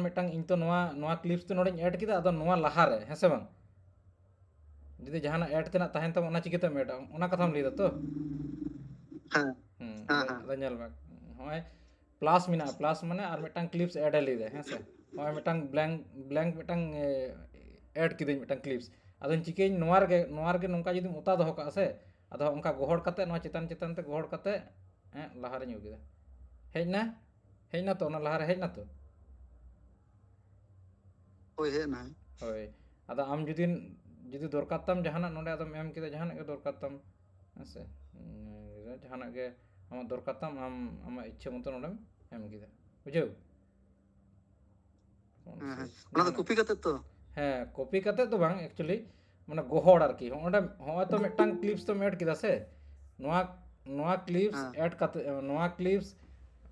मिटटांग इन तो नोआ क्लिप्स तो नोडे ऐड किदा अदो नोआ लहारे हैं से बांग जुदी जहाना ऐड तेना तहन तम ओना चिकेते मेटा ओना कथाम लेदा तो हाँ हाँ हाँ अदा नेल में होय प्लस मिना प्लस माने आर मिटटांग क्लिप्स ऐड लेदे हैं से होय मिटटांग ब्लैंक मिटटांग ऐड किदिन मिटटांग क्लिप्स अदन चिकेन नोआर गे नोंका जुदी उता दोहो का से अदो उनका गोहड़ कते नोआ चितान चितान ते गोहड़ कते लहारे ᱧᱩ किदा हेजना तो ओना लहारे हेजना तो होय है ना होय अदा आम जुदी जुदी दरकार तम जहाना नोडे अदम एम किदा जहाना के दरकार तम हसे जहाना के आम दरकार तम आम आम इच्छा मतो नोडे एम किदा बुझाव हाँ ओना तो कॉपी करते तो हाँ कॉपी करते तो बांग एक्चुअली माने गोहड़ आरकी होंडे होय तो मिटटांग क्लिप्स तो ऐड किदा से नोआ नोआ क्लिप्स हाँ ऐड करते नोआ क्लिप्स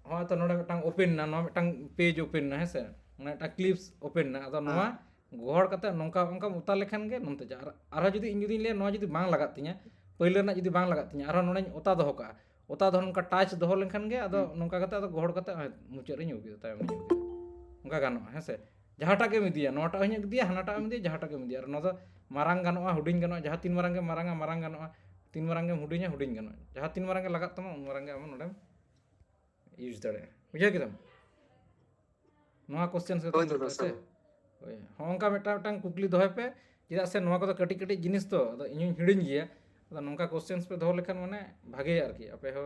होय तो नोडे मिटटांग ओपन ना नोआ मिटटांग पेज ओपन ना है से माने मिटटांग क्लिप्स ओपन ना अदो नोआ गोहड़ करते नोंका ओंका उता लेखान गे नोंते जा आरो जुदी इन जुदी ले नोआ जुदी बांग लगात तिया पहिले ना जुदी बांग लगात तिया आरो नोडे उता दोहो का उता दोहो नोंका टच दोहो लेखान गे अदो नोंका करते अदो गोहड़ करते मुचाद रे ᱧᱩ किदा तायम ᱧᱩ किदा उनका गानो है से जहाटा के मिदिया नोटा हኝ दिया हनाटा मिदिया जहाटा के मिदिया नो दो मारांग गानोआ हुडिंग गानोआ जहां तीन मारांग गे मारांग गानोआ तीन मारांग गे हुडिंगा हुडिंग गानोआ जहां तीन मारांग गे लगात तमा उन मारांग गे आम नोडे यूज दाड़े बुझे किदम नोआ क्वेश्चन से तुम लेते से ओय होंका मिटांग कुकली दोहे पे चेदा से नोआ को कटी कटी जिनिस तो अदो इᱧ हिडिंग गिया अदो नोंका क्वेश्चंस पे दोहो लेखान माने भागे आरकी आपे हो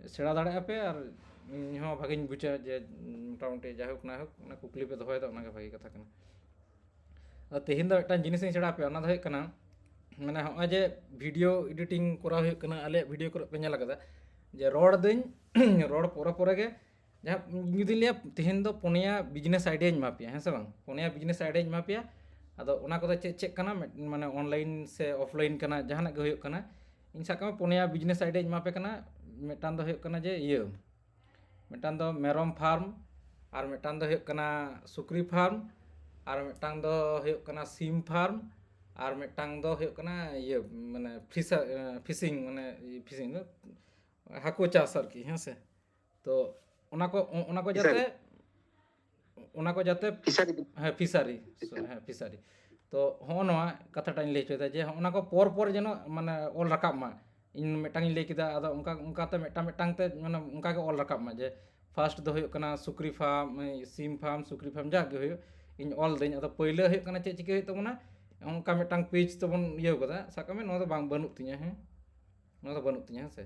सेड़ा दाड़े आपे और इन हो भागिन बुझा जे मोटामुटी जाहोक ना होक ना कुकली पे दोहोय दा ओना गे भागी कथा कना तेहिन दो मिटटांग जिनिस सेड़ा पे ओना दो हुयुग कना माने होय जे वीडियो एडिटिंग कराव हुयुग कना आले वीडियो करे पे नेल आकादा जे रोड दिन रोड पोरे पोरे गे जहाँ जुदी लिया तेहिन दो पुनिया बिजनेस आइडिया मा पे हैं से बांग पुनिया बिजनेस आइडिया मा पे अदो ओना को चेक चेक कना माने ऑनलाइन से ऑफलाइन कना जहाना गे हुयुग कना इन साका पुनिया बिजनेस आइडिया मा पे कना मिटटांग दो हुयुग कना जे इयो मिटटांग दो मेरम फार्म और मिटटांग दो हुयुग कना सुक्री फार्म और मिटटांग दो हुयुग कना सीम फार्म और मिटटांग दो हुयुग कना ये माने फिशिंग माने फिशिंग हाको चास आरकी हैं से तो ओना को जाते हाँ फिसारी हाँ फिसारी तो हाँ नोआ कथाटा लई चोदा जे ओना को पर पर जेनो माने ऑल रकाब मा इन मिटटांग लई किदा अदो उनका उनकाते मिटटांग ते माने उनका के ऑल रकाब मा जे फर्स्ट दो हुयुग कना सुक्री फार्म सीम फार्म सुक्री फार्म जागे हुयुग इन ऑल दिन अदो पहिले हुयुग कना चे चिके हुयुग तबना उनका मिटटांग पेज तबन इयो कदा साकामे नो दो बांग बनुक तिया हैं नो दो बनुक तिया से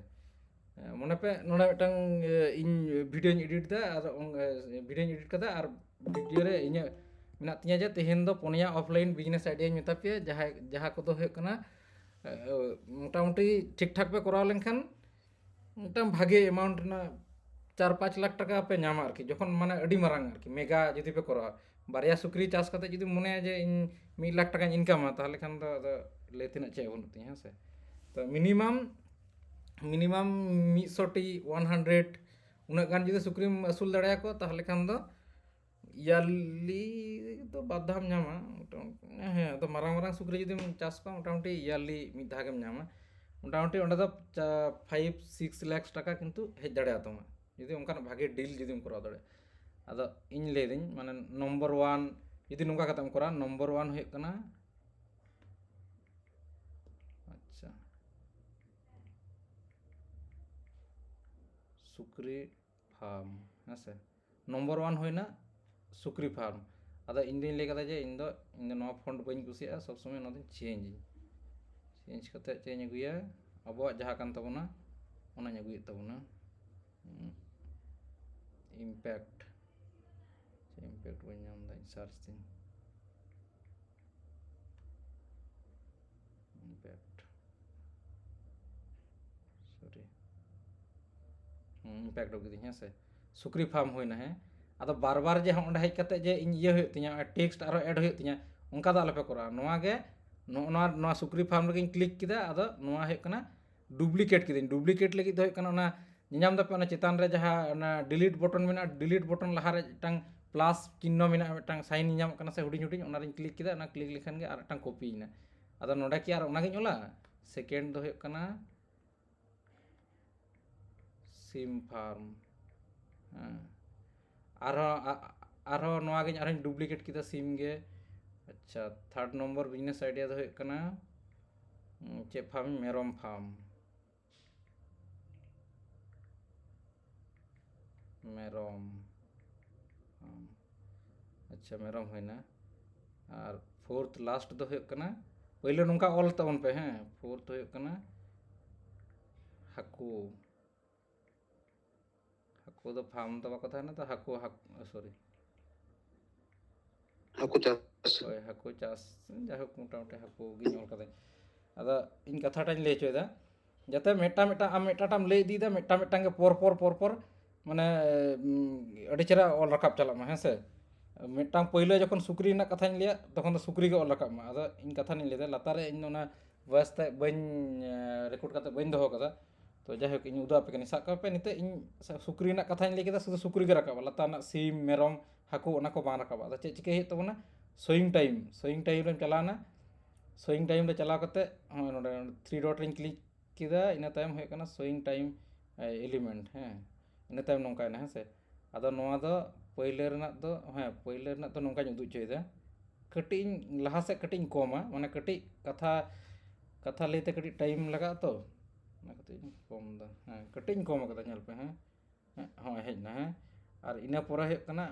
मने पे नोडे मिटटांग इन वीडियो एडिट दा और वीडियो एडिट कदा और वीडियो रे इᱧ मेना तिया जे तेहेन दो पुनिया ऑफलाइन बिजनेस आइडिया मेता पे जहां जहां को दो हुयुग कना मोटामुटी ठीक ठाक पे कराव लेनखान मिटटांग भागे अमाउंट ना 4-5 लाख टाका पे नामा आरकी जखन माने अडी मारांग आरकी मेगा जुदी पे करावा बारिया सुक्री चाष कते जुदी मने जे इन 1 लाख टाका इनकामा ताहले खान दो ले तिना चे बनुक तिया से तो मिनिमम 100 टी 100 उना गान जुदी सुक्रीम असूल दाड़े को ताहले खान दो याली तो बाधाम नामा हाँ तो मारांग मारांग सुक्री जुदी चाष को मोटामुटी याली मिद धागेम नामा मोटामुटी ओंडे दो 5-6 लाख टाका किन्तु हेज दाड़े तमा जुदी उनका भागे डील जुदी कराव दाड़े अदो इन ले दिन माने नंबर 1 जुदी नोंका कतम करा नंबर 1 हुयुग कना अच्छा सुक्री फार्म हाँ से नंबर 1 होइना सुक्री फार्म अदो इन दिन ले कदा जे इन दो नो फंड बइन कुसिया सब समय नो दिन चेंज कते चेंज अगुया अब जहाँ कान तबना ओना अगुयेद तबना इम्पैक्ट बन नाम दा सर्च दिन इम्पैक्ट सॉरी इम्पैक्ट हो गई से सुक्री फार्म होना है अदो बार बार जे हम हेज कते जे इन ये हुयुग तिया टेक्स्ट आरो ऐड हुयुग तिया उनका दो आलपे करा नोआ गे नोआ सुक्री फार्म रे क्लिक किदा अदो नोआ हुयुग कना डुप्लीकेट किदिन डुप्लीकेट लगी दो हुयुग कना ओना नियाम दपे ओना चेतान रे जहां ओना डिलीट बटन मेना डिलीट बटन लहा रे मिटटांग प्लस चिन्ह मेना मिटटांग साइन नियाम कना से हुडिंग हुडिंग ओना रे क्लिक किदा ओना क्लिक लेखान गे आर मिटटांग कॉपी ना अदो नोडे कि आर ओना गे ओला सेकेंड दो हुयुग कना सीम फार्म ᱟᱨᱦᱚᱸ ᱱᱚᱣᱟ ᱜᱤᱧ ᱟᱨᱦᱚᱸᱧ ᱰᱩᱯᱞᱤᱠᱮᱴ ᱠᱮᱫᱟ ᱥᱤᱢ ᱜᱮ ᱟᱪᱪᱷᱟ ᱛᱷᱟᱨᱰ ᱱᱚᱢᱵᱚᱨ ᱵᱤᱡᱽᱱᱮᱥ ᱟᱭᱰᱤয়া ᱫᱚ ᱦᱩᱭᱩᱜ ᱠᱟᱱᱟ ᱪᱮᱫ ᱯᱷᱟর্ম ᱢᱮᱨᱚᱢ ᱯᱷᱟর্ম ᱢᱮᱨᱚᱢ ᱟᱪᱪᱷᱟ ᱢᱮᱨᱚᱢ ᱦᱩᱭᱱᱟ ᱟᱨ ᱯᱷᱳᱨᱛᱷ ᱞᱟᱥᱴ ᱫᱚ ᱦᱩᱭᱩᱜ ᱠᱟᱱᱟ ᱯᱳᱭᱞᱳ ᱱᱚᱝᱠᱟ ᱚᱞ ᱛᱟᱵᱚᱱ ᱯᱮ ᱦᱮᱸ ᱯᱷᱳᱨᱛᱷ ᱦᱩᱭᱩᱜ ᱠᱟᱱᱟ ᱦᱟᱹᱠᱩ ᱦᱟᱹᱠᱩ ᱫᱚ ᱯᱷᱟর্ম ᱫᱚ ᱵᱟᱠᱚ ᱛᱟᱦᱮᱱᱟ ᱛᱚ ᱦᱟᱹᱠᱩ সরি ᱦᱟᱹᱠᱩ ᱪᱟᱥ ᱦᱳᱭ ᱦᱟᱹᱠᱩ ᱪᱟᱥ ᱡᱟᱭᱦᱳᱠ ᱢᱳᱴᱟᱢᱩᱴᱤ ᱦᱟᱹᱠᱩ ᱜᱤᱧ ᱚᱞ ᱠᱟᱫᱟᱹᱧ ᱟᱫᱚ ᱤᱧ ᱠᱟᱛᱷᱟᱴᱟᱧ ᱞᱟᱹᱭ ᱦᱚᱪᱚᱭᱮᱫᱟ ᱡᱟᱛᱮ ᱢᱤᱫᱴᱟᱝ ᱟᱢ ᱢᱤᱫᱴᱟᱝ ᱞᱟᱹᱭ ᱤᱫᱤᱭᱮᱫᱟ ᱢᱤᱫᱴᱟᱝ ᱜᱮ ᱯᱚᱨ ᱢᱟᱱᱮ ᱟᱹᱰᱤ ᱪᱮᱦᱨᱟ ᱚᱞ ᱨᱟᱠᱟᱵ ᱪᱟᱞᱟᱜ ᱢᱟ ᱦᱮᱸ ᱥᱮ ᱢᱤᱫᱴᱟᱝ ᱯᱳᱭᱞᱳ ᱡᱚᱠᱷᱚᱱ ᱥᱩᱠᱨᱤ ᱨᱮᱱᱟᱜ ᱠᱟᱛᱷᱟᱧ ᱞᱟᱹᱭᱟ ᱛᱚᱠᱷᱚᱱ ᱫᱚ ᱥᱩᱠᱨᱤ ᱜᱮ ᱚᱞ ᱨᱟᱠᱟᱵ ᱢᱟ ᱟᱫᱚ ᱤᱧ ᱠᱟᱛᱷᱟᱧ ᱞᱟᱹᱭᱫᱟ ᱞᱟᱛᱟᱨ ᱨᱮ ᱤᱧ ᱚᱱᱟ ᱵᱷᱚᱭᱮᱥ ᱛᱮ ᱵᱟᱹᱧ ᱨᱮᱠᱚর্ড ᱠᱟᱛᱮ ᱵᱟᱹᱧ ᱫᱚᱦᱚ ᱠᱟᱫᱟ ᱛᱚ ᱡᱟᱭᱦᱳᱠ ᱤᱧ ᱩᱫᱩᱜ ᱟᱯᱮ ᱠᱟᱹᱱᱟᱹᱧ ᱥᱟᱵ ᱠᱟᱜ ᱯᱮ ᱱᱤᱛᱚᱜ ᱤᱧ ᱥᱩᱠᱨᱤ ᱨᱮᱱᱟᱜ ᱠᱟᱛᱷᱟᱧ ᱞᱟᱹᱭ ᱠᱮᱫᱟ ᱥᱩᱫᱷᱩ ᱥᱩᱠᱨᱤ ᱜᱮ ᱨᱟᱠᱟᱵᱟ ᱞᱟᱛᱟᱨ ᱨᱮᱱᱟᱜ ᱥᱤᱢ ᱢᱮᱨᱚᱢ ᱦᱟᱹᱠᱩ ᱚᱱᱟ ᱠᱚ ᱵᱟᱝ ᱨᱟᱠᱟᱵᱟ ᱟᱫᱚ ᱪᱮᱫ ᱪᱤᱠᱟᱹᱭ ᱦᱩᱭᱩᱜ ᱛᱟᱵᱚᱱᱟ ᱥᱳᱭᱤᱝ ᱴᱟᱭᱤম ᱨᱮᱢ ᱪᱟᱞᱟᱣᱱᱟ ᱥᱳᱭᱤᱝ ᱴᱟᱭᱤম ᱨᱮ ᱪᱟᱞᱟᱣ ᱠᱟᱛᱮ ᱱᱚᱰᱮ थ्री डॉट ᱨᱤᱧ ᱠᱞᱤᱠ ᱠᱮᱫᱟ ᱤᱱᱟᱹ ᱛᱟᱭᱚᱢ ᱦᱩᱭᱩᱜ ᱠᱟᱱᱟ ᱥᱳᱭᱤᱝ ᱴᱟᱭᱤम एलिमेंट ᱦᱮᱸ ᱤᱱᱟᱹ ᱛᱟᱭᱚᱢ ᱱᱚᱝᱠᱟᱭᱱᱟ ᱦᱮᱸ ᱥᱮ ᱟᱫᱚ ᱱᱚᱣᱟ ᱫᱚ ᱯᱳᱭᱞᱳ ᱨᱮᱱᱟᱜ ᱫᱚ ᱱᱚᱝकाᱧ ᱩᱫᱩᱜ ᱦᱚᱪᱚᱭᱮᱫᱟ ᱠᱟᱹᱴᱤᱡ ᱤᱧ ᱞᱟᱦᱟ ᱥᱮᱫ ᱠᱟᱹᱴᱤᱡ ᱤᱧ ᱠᱚᱢᱟ ᱢᱟᱱᱮ ᱠᱟᱹᱴᱤᱡ ᱠᱟᱛᱷᱟ ᱞᱟᱹᱭᱛᱮ ᱠᱟᱹᱴᱤᱡ ᱴᱟᱭᱤम ᱞᱟᱜᱟᱜᱼᱟ ᱛᱚ ᱚᱱᱟ ᱠᱟᱹᱴᱤᱡ ᱤᱧ ᱠᱚᱢ ᱫᱟ ᱦᱮᱸ ᱠᱟᱹᱴᱤᱡ ᱤᱧ ᱠᱚᱢ ᱟᱠᱟᱫᱟ ᱧᱮᱞ ᱯᱮ ᱦᱮᱸ ᱦᱚᱸ ᱦᱮᱡ ᱮᱱᱟ ᱦᱮᱸ ᱟᱨ ᱤᱱᱟᱹ ᱯᱚᱨᱮ ᱦᱩᱭᱩᱜ ᱠᱟᱱᱟ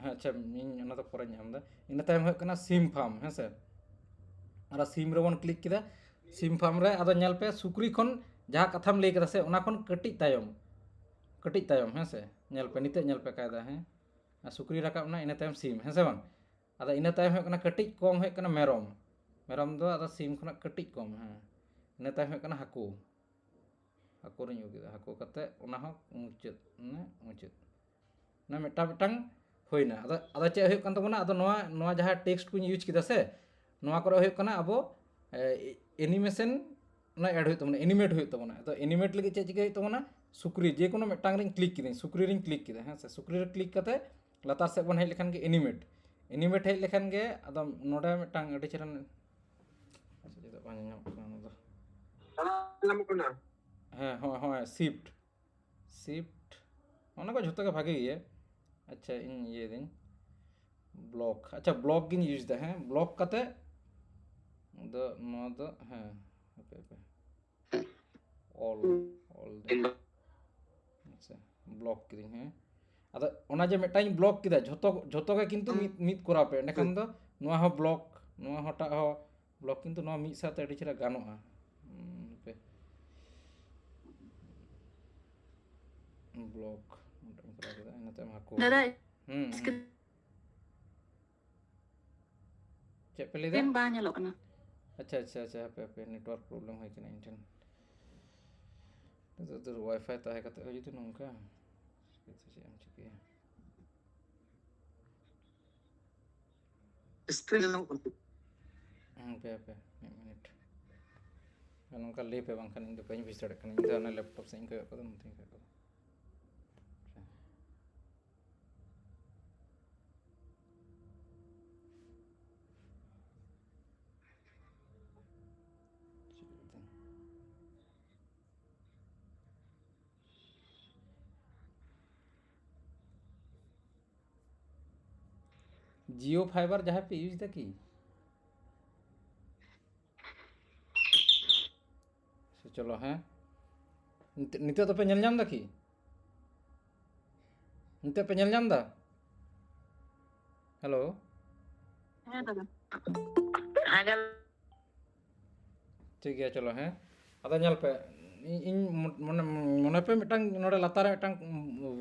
ᱦᱮᱸ ᱟᱪᱪᱷᱟ ᱤᱧ ᱚᱱᱟ ᱫᱚ ᱯᱚᱨᱮᱧ ᱧᱟᱢ ᱮᱫᱟ ᱤᱱᱟᱹ ᱛᱟᱭᱚᱢ ᱦᱩᱭᱩᱜ ᱠᱟᱱᱟ ᱥᱤᱢ ᱯᱷᱟর্ম ᱦᱮᱸ ᱥᱮ ᱟᱨ ᱥᱤᱢ ᱨᱮᱵᱚᱱ ᱠᱞᱤᱠ ᱠᱮᱫᱟ ᱥᱤᱢ ᱯᱷᱟর্ম ᱨᱮ ᱟᱫᱚ ᱧᱮᱞ ᱯᱮ ᱥᱩᱠᱨᱤ ᱠᱷᱚᱱ ᱡᱟᱦᱟᱸ ᱠᱟᱛᱷᱟᱢ ᱞᱟᱹᱭ ᱠᱮᱫᱟ ᱥᱮ ᱚᱱᱟ ᱠᱷᱚᱱ ᱠᱟᱹᱴᱤᱡ ᱛᱟᱭᱚᱢ ᱦᱮᱸ ᱥᱮ ᱧᱮल ᱯᱮ ᱱᱤᱛᱚᱜ ᱧᱮल ᱯᱮ ᱠᱟᱭᱫᱟ ᱦᱮᱸ ᱥᱩᱠᱨᱤ ᱨᱟᱠᱟᱵ ᱮᱱᱟ ᱤᱱᱟᱹ ᱛᱟᱭᱚᱢ ᱥᱤᱢ ᱦᱮᱸ ᱥᱮ ᱵᱟᱝ ᱟᱫᱚ ᱤᱱᱟᱹ ᱛᱟᱭᱚᱢ ᱦᱩᱭᱩᱜ ᱠᱟᱱᱟ ᱠᱟᱹᱴᱤᱡ ᱠᱚᱢ ᱦᱩᱭᱩᱜ ᱠᱟᱱᱟ ᱢᱮᱨᱚᱢ ᱫᱚ ᱟᱫᱚ ᱥᱤᱢ ᱠᱷᱚᱱᱟᱜ ᱠᱟᱹᱴᱤᱡ ᱠᱚᱢ ᱦᱮᱸ ᱤᱱᱟᱹ ᱛᱟᱭᱚᱢ ᱦᱩᱭᱩᱜ ᱠᱟᱱᱟ ᱦᱟᱹᱠᱩ ᱨᱤᱧ ᱩᱫᱩᱜ ᱠᱮᱫᱟ ᱦᱟᱹᱠᱩ ᱠᱟᱛᱮ ᱚᱱᱟ ᱦᱚᱸ ᱢᱩᱪᱟᱹᱫ ᱚᱱᱟ ᱢᱤᱫᱴᱟᱝ ᱦᱩᱭᱱᱟ ᱟᱫᱚ ᱪᱮᱫ ᱦᱩᱭᱩᱜ ᱠᱟᱱ ᱛᱟᱵᱚᱱᱟ ᱟᱫᱚ ᱱᱚᱣᱟ ᱡᱟᱦᱟᱸ ᱴᱮক্সᱴ ᱠᱚᱧ ᱤᱭᱩᱡᱽ ᱠᱮᱫᱟ ᱥᱮ ᱱᱚᱣᱟ ᱠᱚᱨᱮ ᱦᱩᱭᱩᱜ ᱠᱟᱱᱟ ᱟᱵᱚ এনিমেশন ᱚᱱᱟ ᱮᱰ ᱦᱩᱭᱩᱜ ᱛᱟᱵᱚᱱᱟ এনিমেট ᱦᱩᱭᱩᱜ ᱛᱟᱵᱚᱱᱟ ᱟᱫᱚ ᱮনিমেট ᱞᱟᱹᱜᱤᱫ ᱪᱮᱫ ᱪᱤᱠᱟᱹ ᱦᱩᱭᱩᱜ ᱛᱟᱵᱚᱱᱟ ᱥᱩᱠᱨᱤ ᱡᱮ ᱠᱳᱱᱳ ᱢᱤᱫᱴᱟᱝ ᱨᱤᱧ ᱠᱞᱤᱠ ᱠᱤᱫᱟᱹᱧ ᱥᱩᱠᱨᱤ ᱨᱤᱧ ᱠᱞᱤᱠ ᱠᱮᱫᱟ ᱦᱮᱸ ᱥᱮ ᱥᱩᱠᱨᱤ ᱨᱮ ᱠᱞᱤᱠ ᱠᱟᱛᱮ ᱞᱟᱛᱟর ᱥᱮᱫ ᱵᱚᱱ ᱦᱮᱡ ᱞᱮᱠᱷᱟᱱ ᱜᱮ এনিমেট ᱦᱮᱡ ᱞᱮᱠᱷᱟᱱ ᱜᱮ ᱟᱫᱚ ᱱᱚᱰᱮ ᱢᱤᱫᱴᱟᱝ ᱟᱹᱰᱤ ᱪᱮᱦᱨᱟ ᱪᱮᱫᱟᱜ ᱵᱟᱝ ᱧᱟᱢᱚᱜ ᱠᱟᱱᱟ ᱚᱱᱟ ᱫᱚ ᱧᱟᱢᱚᱜ ᱠᱟᱱᱟ ᱦᱮᱸ ᱦᱚᱸ শিফট ᱚᱱᱟ ᱠᱚ ᱡᱷᱚᱛᱚ ᱜᱮ ᱵᱷᱟᱜᱮ ᱜᱮᱭᱟ ᱟᱪᱪᱷᱟ ᱤᱧ ᱤᱭᱟᱹᱭᱫᱟᱹᱧ ব্লক আচ্ছা ব্লক গিᱧ ইউজ দা হ্যাঁ ব্লক কাতে ᱫᱚ ᱱᱚᱣᱟ ᱫᱚ ᱦᱮᱸ ᱚᱞ আচ্ছা ব্লক কিᱫᱤᱧ ᱦᱮᱸ ᱟᱫᱚ ᱚᱱᱟ ᱡᱮ ᱢᱤᱫᱴᱟᱝ ᱤᱧ ᱵᱞᱚᱠ ᱠᱮᱫᱟ ᱡᱷᱚᱛᱚ ᱜᱮ ᱠᱤᱱᱛᱩ ᱢᱤᱫ ᱠᱚᱨᱟᱣ ᱯᱮ ᱮᱸᱰᱮᱠᱷᱟᱱ ᱫᱚ ᱱᱚᱣᱟ ᱦᱚᱸ ᱵᱞᱚᱠ ᱱᱚᱣᱟ ᱦᱚᱸᱴᱟᱜ ᱦᱚᱸ ᱵᱞᱚᱠ ᱠᱤᱱᱛᱩ ᱱᱚᱣᱟ ᱢᱤᱫ ᱥᱟᱶᱛᱮ ᱟᱹᱰᱤ ᱪᱮᱦᱨᱟ ᱜᱟᱱᱚᱜᱼᱟ ব্লক ᱠᱚᱨᱟᱣ ᱠᱮᱫᱟ ᱤᱱᱟᱹ ᱛᱟᱭᱚᱢ ᱦᱟᱹᱠᱩ ᱪᱮᱫ ᱯᱮ ᱞᱟᱹᱭᱫᱟ ᱵᱟᱝ ᱧᱮᱞᱚᱜ ᱠᱟᱱᱟ ᱟᱪᱪᱷᱟ ᱦᱟᱯᱮ ᱱᱮᱴᱣᱟᱨᱠ ᱯᱨᱚᱵᱞᱮᱢ ᱦᱩᱭ ᱠᱟᱱᱟ ᱤᱧ ᱴᱷᱮᱱ ᱱᱤᱛᱚᱜ ᱫᱚ ᱳᱣᱟᱭᱯᱷᱟᱭ ᱛᱟᱦᱮᱸ ᱠᱟᱛᱮ ᱦᱚᱸ ᱡᱩᱫᱤ ᱱᱚᱝᱠᱟ ᱪᱮᱫ ᱮᱢ ᱪᱤᱠᱟᱹᱭᱟ স্ক্রিন ᱧᱟᱢᱚᱜ ᱠᱟᱱᱟ ᱦᱟᱯᱮ ᱢᱤᱫ ᱢᱤᱱᱤᱴ ᱱᱚᱝᱠᱟ ᱞᱟᱹᱭ ᱯᱮ ᱵᱟᱝᱠᱷᱟᱱ ᱤᱧ ᱫᱚ ᱵᱟᱹᱧ ᱵᱩᱡᱽ ᱫᱟᱲᱮᱭᱟᱜ ᱠᱟᱱᱟ ᱤᱧ ᱫᱚ ᱚᱱᱟ ᱞᱮᱯᱴᱚᱯ ᱥᱮᱫ ᱤᱧ ᱠᱚᱭᱚᱜ ᱠᱟᱫᱟ ᱱᱚᱛᱮᱧ ᱠᱚᱭᱚᱜ ᱠᱟᱫᱟ জিও ফাইবার ᱡᱟᱦᱟᱸ ᱯᱮ ᱤᱭᱩᱡᱽ ᱫᱟ ᱠᱤ চলো হ্যাঁ নিতে তো পে ᱧᱮᱞ ᱧᱟᱢ ᱫᱟ ᱠᱤ নিতে পে ᱧᱮᱞ ᱧᱟᱢ ᱫᱟ হ্যালো ᱦᱮᱸ ᱫᱟᱫᱟ ᱴᱷᱤᱠ ᱜᱮᱭᱟ ᱪᱚᱞᱚ ᱦᱮᱸ ᱟᱫᱚ ᱧᱮᱞ ᱯᱮ ᱤᱧ ᱢᱚᱱᱮ ᱯᱮ ᱢᱤᱫᱴᱟᱝ ᱱᱚᱰᱮ ᱞᱟᱛᱟᱨ ᱨᱮ ᱢᱤᱫᱴᱟᱝ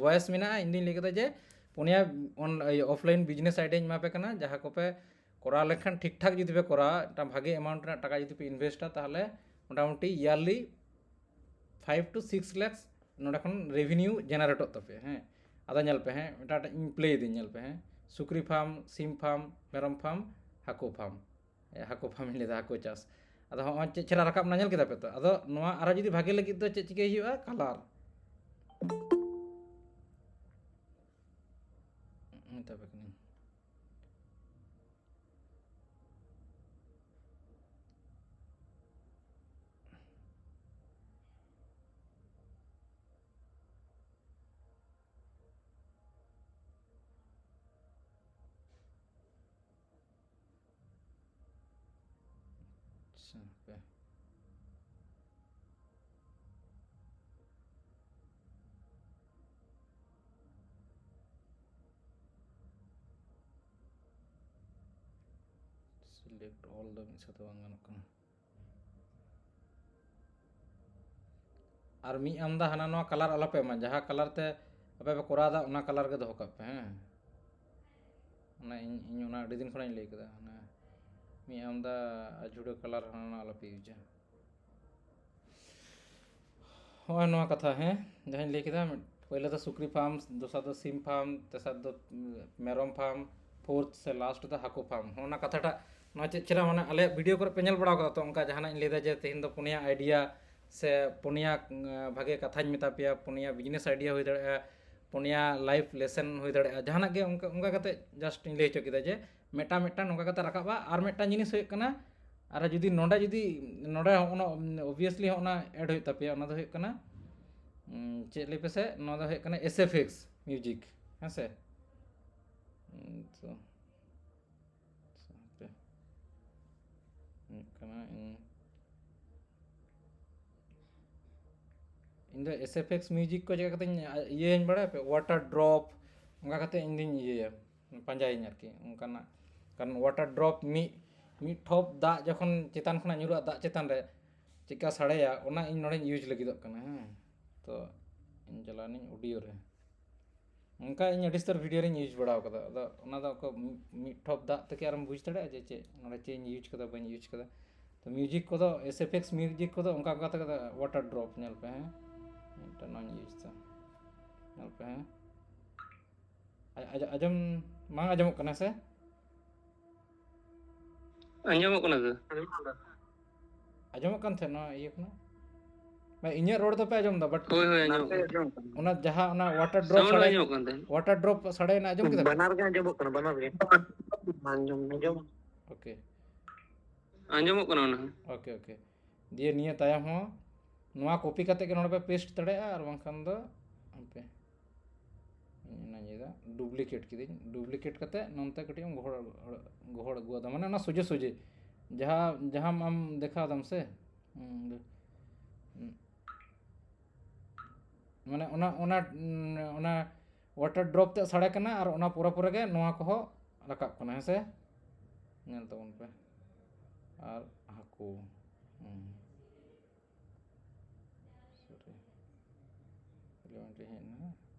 ভয়েস ᱢᱮᱱᱟᱜᱼᱟ ᱤᱧ ᱫᱩᱧ ᱞᱟᱹᱭ ᱠᱮᱫᱟ ᱡᱮ ᱯᱩᱱᱭᱟ ᱚᱯᱷᱞᱟᱭᱤᱱ ᱵᱤᱡᱽᱱᱮᱥ ᱟᱭᱰᱤয়াᱧ ᱮᱢᱟ ᱯᱮ ᱠᱟᱱᱟ ᱡᱟᱦᱟᱸ ᱠᱚᱯᱮ ᱠᱚᱨᱟᱣ ᱞᱮᱠᱷᱟᱱ ᱴᱷᱤᱠ ᱴᱷᱟᱠ ᱡᱩᱫᱤ ᱯᱮ ᱠᱚᱨᱟᱣᱟ ᱢᱤᱫᱴᱟᱝ ᱵᱷᱟᱜᱮ ᱮᱢᱟᱩᱱᱴ ᱨᱮᱱᱟᱜ ᱴᱟᱠᱟ ᱡᱩᱫᱤ ᱯᱮ ᱤᱱভᱮস্ᱴᱟ ᱛᱟᱦᱚᱞᱮ মোটামুটি ইয়ারলি 5 to 6 lakhs ᱱᱚᱰᱮ ᱠᱷᱚᱱ রেভিনিউ জেনারেটᱚᱜ ᱛᱟᱯᱮᱭᱟ ᱦᱮᱸ ᱟᱫᱚ ᱧᱮᱞ ᱯᱮ ᱦᱮᱸ ᱢᱤᱫᱴᱟᱝ ᱤᱧ ᱯᱞᱮ ᱫᱤᱧ ᱧᱮᱞ ᱯᱮ ᱦᱮᱸ ᱥᱩᱠᱨᱤ ᱯᱷᱟর্ম ᱥᱤᱢ ᱯᱷার্ম ᱢᱮᱨᱚᱢ ᱯᱷার্ম ᱦᱟᱹᱠᱩ ᱯᱷার্ম ᱤᱧ ᱞᱟᱹᱭᱫᱟ ᱦᱟᱹᱠᱩ ᱪᱟᱥ ᱟᱫᱚ ᱦᱚᱸᱜᱼᱚᱭ ᱪᱮᱫ ᱪᱮᱦᱨᱟ ᱨᱟᱠᱟᱵ ᱮᱱᱟ ᱧᱮᱞ ᱠᱮᱫᱟ ᱯᱮ ᱛᱚ ᱟᱫᱚ ᱱᱚᱣᱟ ᱟᱨᱚ ᱡᱩᱫᱤ ᱵᱷᱟᱜᱮ ᱞᱟᱹᱜᱤᱫ ᱫᱚ ᱪᱮᱫ ᱪᱤᱠᱟᱹᱭ ᱦᱩᱭᱩᱜᱼᱟ ᱠᱟᱞᱟᱨ ᱢᱮᱛᱟ ᱯᱮ ᱠᱟᱹᱱᱟᱹᱧ Oke. Select all the satu bang ganok kana. R me আমদা হানা নোয়া কালার আলাপে মা যাহা কালার তে আপে পে করা দা ওনা কালার গে দহো কাপে হ্যাঁ ওনা ইñ ওনা আᱹᱰᱤ ᱫᱤᱱ ᱠᱷᱚᱱᱟᱜ ᱞᱟᱹᱭ ᱠᱮᱫᱟ ᱚᱱᱟ মি আমদা ᱡᱩᱲᱟᱹ ᱠᱟᱞᱟর ᱦᱟᱱᱟ ᱟᱞᱚᱯᱮ ᱤᱭᱩᱡᱟ ᱦᱚᱸᱜᱼᱚᱭ ᱱᱚᱣᱟ ᱠᱟᱛᱷᱟ ᱦᱮᱸ ᱡᱟᱦᱟᱸᱧ ᱞᱟᱹᱭ ᱠᱮᱫᱟ ᱯᱳᱭᱞᱳ ᱫᱚ ᱥᱩᱠᱨᱤ ᱯᱷᱟর্ম ᱫᱚᱥᱟᱨ ᱫᱚ ᱥᱤᱢ ᱯᱷᱟর্ম ᱛᱮᱥᱟᱨ ᱫᱚ ᱢᱮᱨᱚᱢ ᱯᱷᱟর্ম ᱯᱷᱳᱨᱛᱷ ᱥᱮ ᱞᱟᱥᱴ ᱫᱚ ᱦᱟᱹᱠᱩ ᱯᱷᱟর্ম ᱚᱱᱟ ᱠᱟᱛᱷᱟᱴᱟᱜ ᱱᱚᱣᱟ ᱪᱮᱫ ᱪᱮᱦᱨᱟ ᱢᱟᱱᱮ ᱟᱞᱮᱭᱟᱜ ᱵᱷᱤᱰᱤᱭᱳ ᱠᱚᱨᱮ ᱯᱮ ᱧᱮᱞ ᱵᱟᱲᱟ ᱠᱟᱫᱟ ᱛᱚ ᱚᱱᱠᱟ ᱡᱟᱦᱟᱱᱟᱜ ᱤᱧ ᱞᱟᱹᱭᱫᱟ ᱡᱮ ᱛᱮᱦᱮᱧ ᱫᱚ ᱯᱩᱱᱭᱟ ᱟᱭᱰᱤᱭᱟ ᱥᱮ ᱯᱩᱱᱭᱟ ᱵᱷᱟᱜᱮ ᱠᱟᱛᱷᱟᱧ ᱢᱮᱛᱟ ᱯᱮᱭᱟ ᱯᱩᱱᱭᱟ ᱵᱤᱡᱽᱱᱮᱥ ᱟᱭᱰᱤᱭᱟ ᱦᱩᱭ ᱫᱟᱲᱮᱭᱟᱜᱼᱟ ᱯᱩᱱᱭᱟ ᱞᱟᱭᱤফ ᱞᱮᱥᱮᱱ ᱦᱩᱭ ᱫᱟᱲᱮᱭᱟᱜᱼᱟ ᱡᱟᱦᱟᱱᱟᱜ ᱜᱮ ᱚᱱᱠᱟ ᱠᱟᱛᱮ ᱡᱟᱥᱴ ᱤᱧ ᱞᱟᱹᱭ ᱦᱚᱪᱚ ᱠᱮᱫᱟ ᱡᱮ ᱢᱤᱫᱴᱟᱝ ᱱᱚᱝᱠᱟ ᱠᱟᱛᱮ ᱨᱟᱠᱟᱵᱟ ᱟᱨ ᱢᱤᱫᱴᱟᱝ ᱡᱤᱱᱤস ᱦᱩᱭᱩᱜ ᱠᱟᱱᱟ ᱟᱨ ᱡᱩᱫᱤ ᱱᱚᱰᱮ ᱚᱱᱟ ᱚᱵভিয়াᱥᱞᱤ ᱚᱱᱟ ᱮᱰ ᱦᱩᱭᱩᱜ ᱛᱟᱯᱮᱭᱟ ᱚᱱᱟ ᱫᱚ ᱦᱩᱭᱩᱜ ᱠᱟᱱᱟ ᱪᱮᱫ ᱞᱟᱹᱭ ᱯᱮᱥᱮ ᱱᱚᱣᱟ ᱫᱚ ᱦᱩᱭᱩᱜ ᱠᱟᱱᱟ SFX মিউজিক হ্যাঁ স্যার তো ᱠᱟᱱᱟ ᱤᱧ ᱫᱚ SFX মিউজিক ᱠᱚ ᱪᱮᱠᱟ ᱠᱟᱛᱮᱧ ᱤᱭᱟᱹᱧ ᱵᱟᱲᱟᱭᱟ ᱯᱮ ᱳᱣᱟᱴᱟর ᱰᱨᱚᱯ ᱚᱱᱠᱟ ᱠᱟᱛᱮ ᱤᱧ ᱫᱩᱧ ᱤᱭᱟᱹᱭᱟ ᱯᱟᱸᱡᱟᱭᱤᱧ ᱟᱨᱠᱤ ᱚᱱᱠᱟᱱᱟᱜ কারণ ওয়াটার ড্রপ ᱢᱤᱫ ᱴᱷᱚᱯ ᱫᱟᱜ ᱡᱚᱠᱷᱚᱱ ᱪᱮᱛᱟᱱ ᱠᱷᱚᱱᱟᱜ ᱧᱩᱨᱩᱜᱼᱟ ᱫᱟᱜ ᱪᱮᱛᱟᱱ ᱨᱮ ᱪᱮᱫᱠᱟ ᱥᱟᱲᱮᱭᱟ ᱚᱱᱟ ᱤᱧ ᱱᱚᱰᱮᱧ ᱤᱭᱩᱡᱽ ᱞᱟᱹᱜᱤᱫᱚᱜ ᱠᱟᱱᱟ ᱦᱮᱸ ᱛᱚ ᱤᱧ ᱪᱟᱞᱟᱣᱱᱟᱹᱧ ᱚᱰᱤᱭᱳ ᱨᱮ ᱚᱱᱠᱟ ᱤᱧ ᱟᱹᱰᱤ ᱩᱥᱛᱟᱹᱨ ᱵᱷᱤᱰᱤᱭᱳ ᱨᱤᱧ ᱤᱭᱩᱡᱽ ᱵᱟᱲᱟᱣ ᱠᱟᱫᱟ ᱟᱫᱚ ᱚᱱᱟ ᱫᱚ ᱢᱤᱫ ᱴᱷᱚᱯ ᱫᱟᱜ ᱛᱮᱠᱤ ᱟᱨᱮᱢ ᱵᱩᱡᱽ ᱫᱟᱲᱮᱭᱟᱜᱼᱟ ᱡᱮ ᱪᱮᱫ ᱱᱚᱰᱮ ᱪᱮᱫ ᱤᱧ ᱤᱭᱩᱡᱽ ᱠᱟᱫᱟ ᱵᱟᱹᱧ ᱤᱭᱩᱡᱽ ᱠᱟᱫᱟ ᱛᱚ মিউজিক ᱠᱚᱫᱚ SFX মিউজিক ᱠᱚᱫᱚ ᱚᱱᱠᱟ ᱠᱟᱛᱮ ওয়াটার ড্রপ ᱧᱮᱞ ᱯᱮ ᱦᱮᱸ ᱢᱤᱫᱴᱟᱝ ᱱᱚᱣᱟᱧ ᱤᱭᱩᱡᱽ ᱫᱟ ᱧᱮᱞ ᱯᱮ ᱦᱮᱸ ᱟᱸᱡᱚᱢ ᱵᱟᱝ ᱟᱸᱡᱚᱢᱚᱜ ᱠᱟᱱᱟ ᱥᱮ ᱟᱸᱡᱚᱢᱚᱜ ᱠᱟᱱᱟ ᱛᱚ ᱟᱸᱡᱚᱢᱚᱜ ᱠᱟᱱ ᱛᱟᱦᱮᱸ ᱱᱚᱣᱟ ᱤᱭᱟᱹ ᱠᱷᱚᱱᱟᱜ ᱤᱧᱟᱹᱜ ᱨᱚᱲ ᱫᱚᱯᱮ ᱟᱸᱡᱚᱢ ᱫᱟ ᱵᱟᱴ ᱦᱳᱭ ᱟᱸᱡᱚᱢᱚᱜ ᱱᱟᱥᱮ ᱠᱟᱱᱟ ᱟᱸᱡᱚᱢᱚᱜ ᱠᱟᱱᱟ ᱚᱱᱟ ᱡᱟᱦᱟᱸ ᱚᱱᱟ ᱥᱟᱣᱩন্ড ᱟᱸᱡᱚᱢᱚᱜ ᱠᱟᱱ ᱛᱟᱦᱮᱸ ওয়াটার ড্রপ সাড়াᱭᱱᱟ আঁᱡᱚᱢ ᱠᱮᱫᱟ ᱵᱟᱱᱟᱨ ᱜᱮ ᱟᱸᱡᱚᱢᱚᱜ ᱠᱟᱱᱟ ᱵᱟᱱᱟর ᱜᱮ ᱟᱸᱡᱚᱢ ওকে ᱟᱸᱡᱚᱢᱚᱜ ᱠᱟᱱᱟ ᱚᱱᱟ ᱦᱚᱸ ওকে দিয়ে নিয়ে তাᱭᱚᱢ ᱦᱚᱸ ᱱᱚᱣᱟ ᱠᱚᱯᱤ ᱠᱟᱛᱮ ᱜᱮ ᱱᱚᱰᱮ ᱯᱮ ᱯᱮᱥᱴ ᱫᱟᱲᱮᱭᱟᱜᱼᱟ ᱟᱨ ᱵᱟᱝᱠᱷᱟᱱ ᱫᱚ ᱦᱟᱯᱮ ᱤᱧ ᱤᱭᱟᱹᱭᱫᱟ ᱰᱩᱯᱞᱤᱠᱮᱴ ᱠᱤᱫᱟᱹᱧ ᱰᱩᱯᱞᱤᱠᱮᱴ ᱠᱟᱛᱮ ᱱᱚᱱᱛᱮ ᱠᱟᱹᱴᱤᱡ ᱮᱢ ᱜᱚᱦᱚᱲ ᱟᱹᱜᱩᱣᱟᱫᱟ ᱢᱟᱱᱮ ᱚᱱᱟ ᱥᱚᱡᱷᱮ ᱡᱟᱦᱟᱸ ᱟᱢ ᱫᱮᱠᱷᱟᱣ ᱫᱟᱢ ᱥᱮ ᱢᱟᱱᱮ ᱚᱱᱟ ওয়াটার ড্রপ তে ᱥᱟᱲᱮ ᱠᱟᱱᱟ ᱟᱨ ᱚᱱᱟ ᱯᱚᱨᱮ ᱜᱮ ᱱᱚᱣᱟ ᱠᱚᱦᱚᱸ ᱨᱟᱠᱟᱵ ᱠᱟᱱᱟ ᱦᱮᱸ ᱥᱮ ᱧᱮᱞ ᱛᱟᱵᱚᱱ ᱯᱮ ᱟᱨ ᱦᱟᱹᱠᱩ ᱥᱚᱨᱤ ᱮᱞᱮᱢᱮᱱᱴ ᱦᱮᱡ ᱮᱱᱟ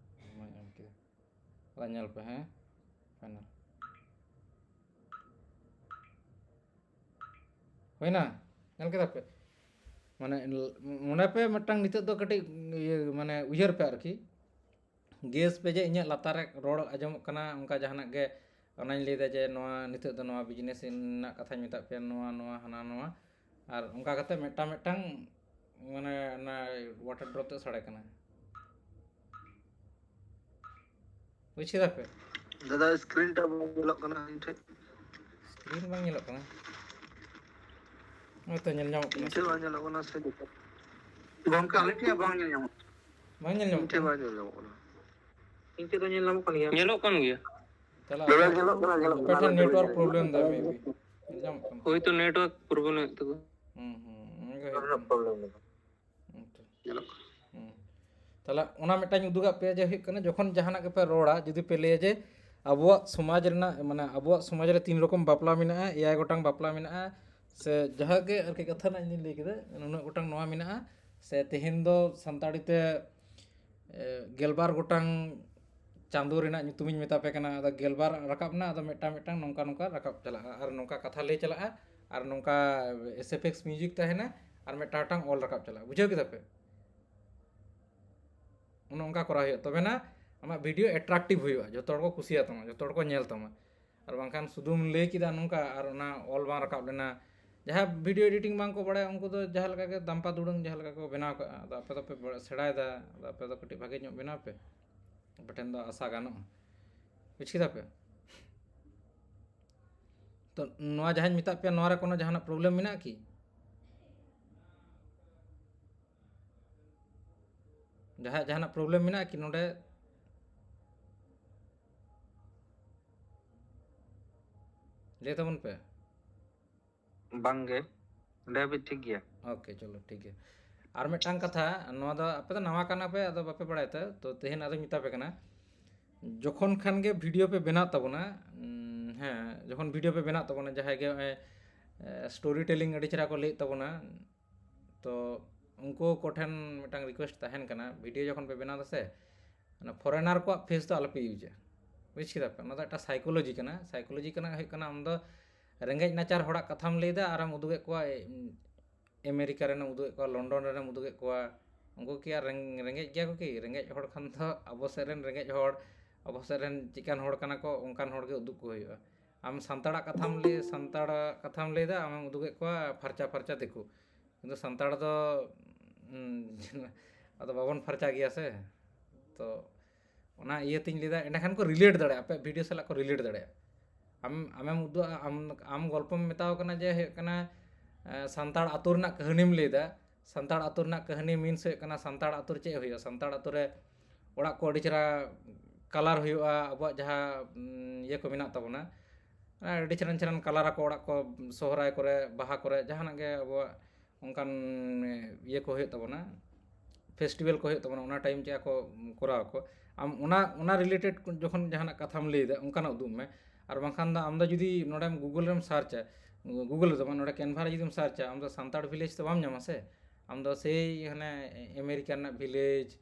ᱚᱱᱟᱧ ᱮᱢ ᱠᱮᱫᱟ ᱟᱫᱚ ᱧᱮᱞ ᱯᱮ ᱦᱮᱸ ᱯᱷᱟᱭᱱᱟᱞ ᱦᱩᱭᱱᱟ ᱧᱮᱞ ᱠᱮᱫᱟ ᱯᱮ ᱢᱟᱱᱮ ᱢᱚᱱᱮ ᱯᱮ ᱢᱤᱫᱴᱟᱝ ᱱᱤᱛᱚᱜ ᱫᱚ ᱠᱟᱹᱴᱤᱡ ᱤᱭᱟᱹ ᱢᱟᱱᱮ ᱩᱭᱦᱟᱹᱨ ᱯᱮ ᱟᱨᱠᱤ ᱜᱮᱥ ᱯᱮ ᱡᱮ ᱤᱧᱟᱹᱜ ᱞᱟᱛᱟᱨ ᱨᱮ ᱨᱚᱲ ᱟᱸᱡᱚᱢᱚᱜ ᱠᱟᱱᱟ ᱚᱱᱠᱟ ᱡᱟᱦᱟᱱᱟᱜ ᱜᱮ ᱚᱱᱟᱧ ᱞᱟᱹᱭᱫᱟ ᱡᱮ ᱱᱚᱣᱟ ᱱᱤᱛᱚᱜ ᱫᱚ ᱱᱚᱣᱟ ᱵᱤᱡᱽᱱᱮᱥ ᱨᱮᱱᱟᱜ ᱠᱟᱛᱷᱟᱧ ᱢᱮᱛᱟᱫ ᱯᱮᱭᱟ ᱱᱚᱣᱟ ᱦᱟᱱᱟ ᱱᱚᱣᱟ ᱟᱨ ᱚᱱᱠᱟ ᱠᱟᱛᱮ ᱢᱤᱫᱴᱟᱝ ᱢᱟᱱᱮ ᱚᱱᱟ ওয়াটার ড্রপ তে ᱥᱟᱲᱮ ᱠᱟᱱᱟ ᱵᱩᱡᱽ ᱠᱮᱫᱟ ᱯᱮ দাদা স্ক্রিনটা বলক কানা ᱤᱧ ᱴᱷᱮᱡ স্ক্রিন bang nyelok kana ᱦᱳᱭᱛᱚ ᱧᱮᱞ ᱧᱟᱢᱚᱜ ᱠᱟᱱᱟ ᱤᱧ ᱴᱷᱮᱡ ᱵᱟᱝ ᱧᱮᱞᱚᱜ ᱠᱟᱱᱟ ᱥᱮ ᱜᱚᱝᱠᱮ ᱟᱞᱮ ᱴᱷᱮᱡ ᱵᱟᱝ ᱧᱮᱞ ᱧᱟᱢᱚᱜ ᱵᱟᱝ ᱧᱮᱞ ᱤᱧ ᱧᱟᱢᱚᱜ ᱴᱷᱮᱡ ᱠᱟᱱᱟ ᱵᱟᱝ ᱧᱮᱞ ᱧᱟᱢᱚᱜ ᱠᱟᱱᱟ ᱤᱧ ᱴᱷᱮᱡ ᱫᱚ ᱧᱮᱞ ᱧᱟᱢᱚᱜ ᱠᱟᱱ ᱜᱮᱭᱟ ᱧᱮᱞᱚᱜ ᱠᱟᱱ ᱜᱮᱭᱟ ᱛᱟᱦᱞᱮ ᱧᱮᱞᱚᱜ ᱠᱟᱱᱟ ᱟᱯᱮ ᱴᱷᱮᱱ নেটওয়ার্ক প্রবলেম ᱫᱟᱭ মেবি ᱧᱮᱞ ᱧᱟᱢᱚᱜ ᱠᱟᱱᱟ ᱦᱳᱭᱛᱚ ᱱᱮᱴᱣᱟর্ᱠ ᱯᱨᱚᱵᱞᱮᱢ ᱦᱩᱭᱩᱜ ᱛᱟᱠᱚ ᱚᱱᱠᱟ ᱦᱩᱭᱩᱜ ᱠᱟᱱᱟ ᱯᱨᱚᱵᱞᱮᱢ ᱫᱚ ᱧᱮᱞᱚᱜ ᱠᱟᱱᱟ ᱛᱟᱦᱞᱮ ᱚᱱᱟ ᱢᱤᱫᱴᱟᱝ ᱩᱫᱩᱜᱟᱜ ᱯᱮᱭᱟ ᱡᱮ ᱦᱩᱭᱩᱜ ᱠᱟᱱᱟ ᱡᱚᱠᱷᱚᱱ ᱡᱟᱦᱟᱱᱟᱜ ᱜᱮᱯᱮ ᱨᱚᱲᱟ ᱡᱩᱫᱤ ᱯᱮ ᱞᱟᱹᱭᱟ ᱡᱮ ᱟᱵᱚᱣᱟᱜ ᱥᱚᱢᱟᱡᱽ ᱨᱮᱱᱟᱜ ᱢᱟᱱᱮ ᱟᱵᱚᱣᱟᱜ ᱥᱚᱢᱟᱡᱽ ᱨᱮ 3 রকম ᱵᱟᱯᱞᱟ ᱢᱮᱱᱟᱜᱼᱟ 9 ᱜᱚᱴᱟᱝ ᱵᱟᱯᱞᱟ ᱢᱮᱱᱟᱜᱼᱟ ᱥᱮ ᱡᱟᱦᱟᱸ ᱜᱮ ᱟᱨᱠᱤ ᱠᱟᱛᱷᱟ ᱨᱮᱱᱟᱜ ᱤᱧ ᱞᱟᱹᱭ ᱠᱮᱫᱟ ᱱᱩᱱᱟᱹᱜ ᱜᱚᱴᱟᱝ ᱱᱚᱣᱟ ᱢᱮᱱᱟᱜᱼᱟ ᱥᱮ ᱛᱮᱦᱮᱧ ᱫᱚ ᱥᱟᱱᱛᱟᱲᱤ ᱛᱮ 12 ᱜᱚᱴᱟᱝ ᱪᱟᱸᱫᱳ ᱨᱮᱱᱟᱜ ᱧᱩᱛᱩᱢᱤᱧ ᱢᱮᱛᱟ ᱯᱮ ᱠᱟᱱᱟ ᱟᱫᱚ 12 ᱨᱟᱠᱟᱵ ᱱᱟ ᱟᱫᱚ ᱢᱤᱫᱴᱟᱝ ᱱᱚᱝᱠᱟ ᱨᱟᱠᱟᱵ ᱪᱟᱞᱟᱜᱼᱟ ᱟᱨ ᱱᱚᱝᱠᱟ ᱠᱟᱛᱷᱟ ᱞᱟᱹᱭ ᱪᱟᱞᱟᱜᱼᱟ ᱟᱨ ᱱᱚᱝᱠᱟ SFX মিউজিক ᱛᱟᱦᱮᱱᱟ ᱟᱨ ᱢᱤᱫᱴᱟᱝ ᱚᱞ ᱨᱟᱠᱟᱵ ᱪᱟᱞᱟᱜᱼᱟ ᱵᱩᱡᱷᱟᱹᱣ ᱠᱮᱫᱟ ᱯᱮ ᱚᱱᱠᱟ ᱠᱚᱨᱟᱣ ᱦᱩᱭᱩᱜᱼᱟ ᱛᱚᱵᱮ ᱱᱟ ᱟᱢᱟᱜ ᱵᱷᱤᱰᱤᱭᱳ ᱮᱴᱨᱟᱠᱴᱤᱵᱷ ᱦᱩᱭᱩᱜᱼᱟ ᱡᱚᱛᱚ ᱦᱚᱲ ᱠᱚ ᱠᱩᱥᱤᱭᱟ ᱛᱟᱢᱟ ᱡᱚᱛᱚ ᱦᱚᱲ ᱠᱚ ᱧᱮᱞ ᱛᱟᱢᱟ ᱟᱨ ᱵᱟᱝᱠᱷᱟᱱ ᱥᱩᱫᱩᱢ ᱞᱟᱹᱭ ᱠᱮᱫᱟ ᱱᱚᱝᱠᱟ ᱟᱨ ᱚᱱᱟ ᱚᱞ ᱵᱟᱝ ᱨᱟᱠᱟᱵ ᱞᱮᱱᱟ ᱡᱟᱦᱟᱸ ᱵᱷᱤᱰᱤᱭᱳ ᱮᱰᱤᱴᱤᱝ ᱵᱟᱝ ᱠᱚ ᱵᱟᱲᱟᱭᱟ ᱩᱱᱠᱩ ᱫᱚ ᱡᱟᱦᱟᱸ ᱞᱮᱠᱟ ᱜᱮ ᱫᱟᱢᱯᱟ ᱫᱩᱲᱩᱝ ᱡᱟᱦᱟᱸ ᱞᱮᱠᱟ ᱠᱚ ᱵᱮᱱᱟᱣ ᱠᱟᱜᱼᱟ ᱟᱫᱚ ᱟᱯᱮ ᱫᱚᱯᱮ ᱥᱮᱬᱟᱭᱮᱫᱟ ᱟᱫᱚ ᱟᱯᱮ ᱫᱚ ᱠᱟᱹᱴᱤᱡ ᱵᱷᱟᱜᱮ ᱧᱚᱜ ᱵᱮᱱᱟᱣ ᱯᱮ ᱟᱯᱮ ᱴᱷᱮᱱ ᱫᱚ ᱟᱥᱟ ᱜᱟᱱᱚᱜᱼᱟ ᱵᱩᱡᱽ ᱠᱮᱫᱟ ᱯᱮ ᱛᱚ ᱱᱚᱣᱟ ᱡᱟᱦᱟᱸᱧ ᱢᱮᱛᱟᱫ ᱯᱮᱭᱟ ᱱᱚᱣᱟ ᱨᱮ ᱠᱳᱱᱳ ᱡᱟᱦᱟᱱᱟᱜ ᱯᱨᱚᱵᱞᱮᱢ ᱢᱮᱱᱟᱜᱼᱟ ᱠᱤ ᱡᱟᱦᱟᱱᱟᱜ ᱯᱨᱚᱵᱞᱮᱢ ᱢᱮᱱᱟᱜᱼᱟ ᱠᱤ ᱱᱚᱰᱮ ᱞᱟᱹᱭ ᱛᱟᱵᱚᱱ ᱯᱮ ᱵᱟᱝ ᱜᱮ ᱚᱸᱰᱮ ᱦᱟᱹᱵᱤᱡ ᱴᱷᱤᱠ ᱜᱮᱭᱟ ओके चलो ठीक है और मिट्टांग कथा नवा दो आपे तो नवा काना पे अदो बापे बड़ाय तो तेहन अदो मिता पे कना যখন খান গে ভিডিও পে বেনাত তাবনা হ্যাঁ যখন ভিডিও পে বেনাত তাবনা যাহাই গে স্টোরি টেলিং আᱹᱰᱤ ᱪᱮᱦᱨᱟ को ᱞᱟᱹᱭ ᱛᱟᱵᱚᱱᱟ तो उनको कोठेन मिटांग रिक्वेस्ट तहन कना वीडियो जखन पे बनादा से फरेनार को फेस तो आलपे यूज बुझ किदा पे ना एक साइकोलॉजी कना है कना आम दो रेंगेज नाचार हड़ा कथाम लैदा आराम उदुगे को अमेरिका रेन उदुगे को लंडन रेन उदुगे को उनको कि रेंगेज गया को कि रेंगेज हड़ खान तो अब सेरेन रेंगेज हड़ अब सेरेन चिकान हड़ कना को उनकान हड़ के उदुग को हुआ आम सांताड़ा कथाम लैदा आम उदुगे को फरचा फरचा देखो किंतु सांताड़ तो अद बाबन फरचा गया से तो ओना इये तिन लैदा एंडखान को रिलेट दाड़े आपे वीडियो सला को रिलेट दाड़े आमेम उदु आम गल्पम मेताव कना जे हे कना सांताड़ आतु रना कहानीम लैदा सांताड़ आतु रना कहानी मीन्स हे कना सांताड़ आतु चे हुआ सांताड़ आतु रे ओड़ा को अड़ी चेहरा कलर हुआ अब जहाँ ये को मेना तबना अड़ी चेहरान चेहरान कलर को ओड़ा को सोहराय करे बाहा करे जहाना गे अब उनकान ये को हुआ तबना फेस्टिवल को हुआ तबना उना टाइम चे को कोराव को आम उना रिलेटेड जखन जहाना कथाम लैदा उनकाना उदुग में और बांखान दा आम दा जुदी नोडेम गूगल रेम सर्च गूगल दो नोडे कैनभा रे जुदीम सर्च आम दो सांताड़ विलेज तो बाम ᱧᱟᱢᱟ से आम दो से हने अमेरिका ना विलेज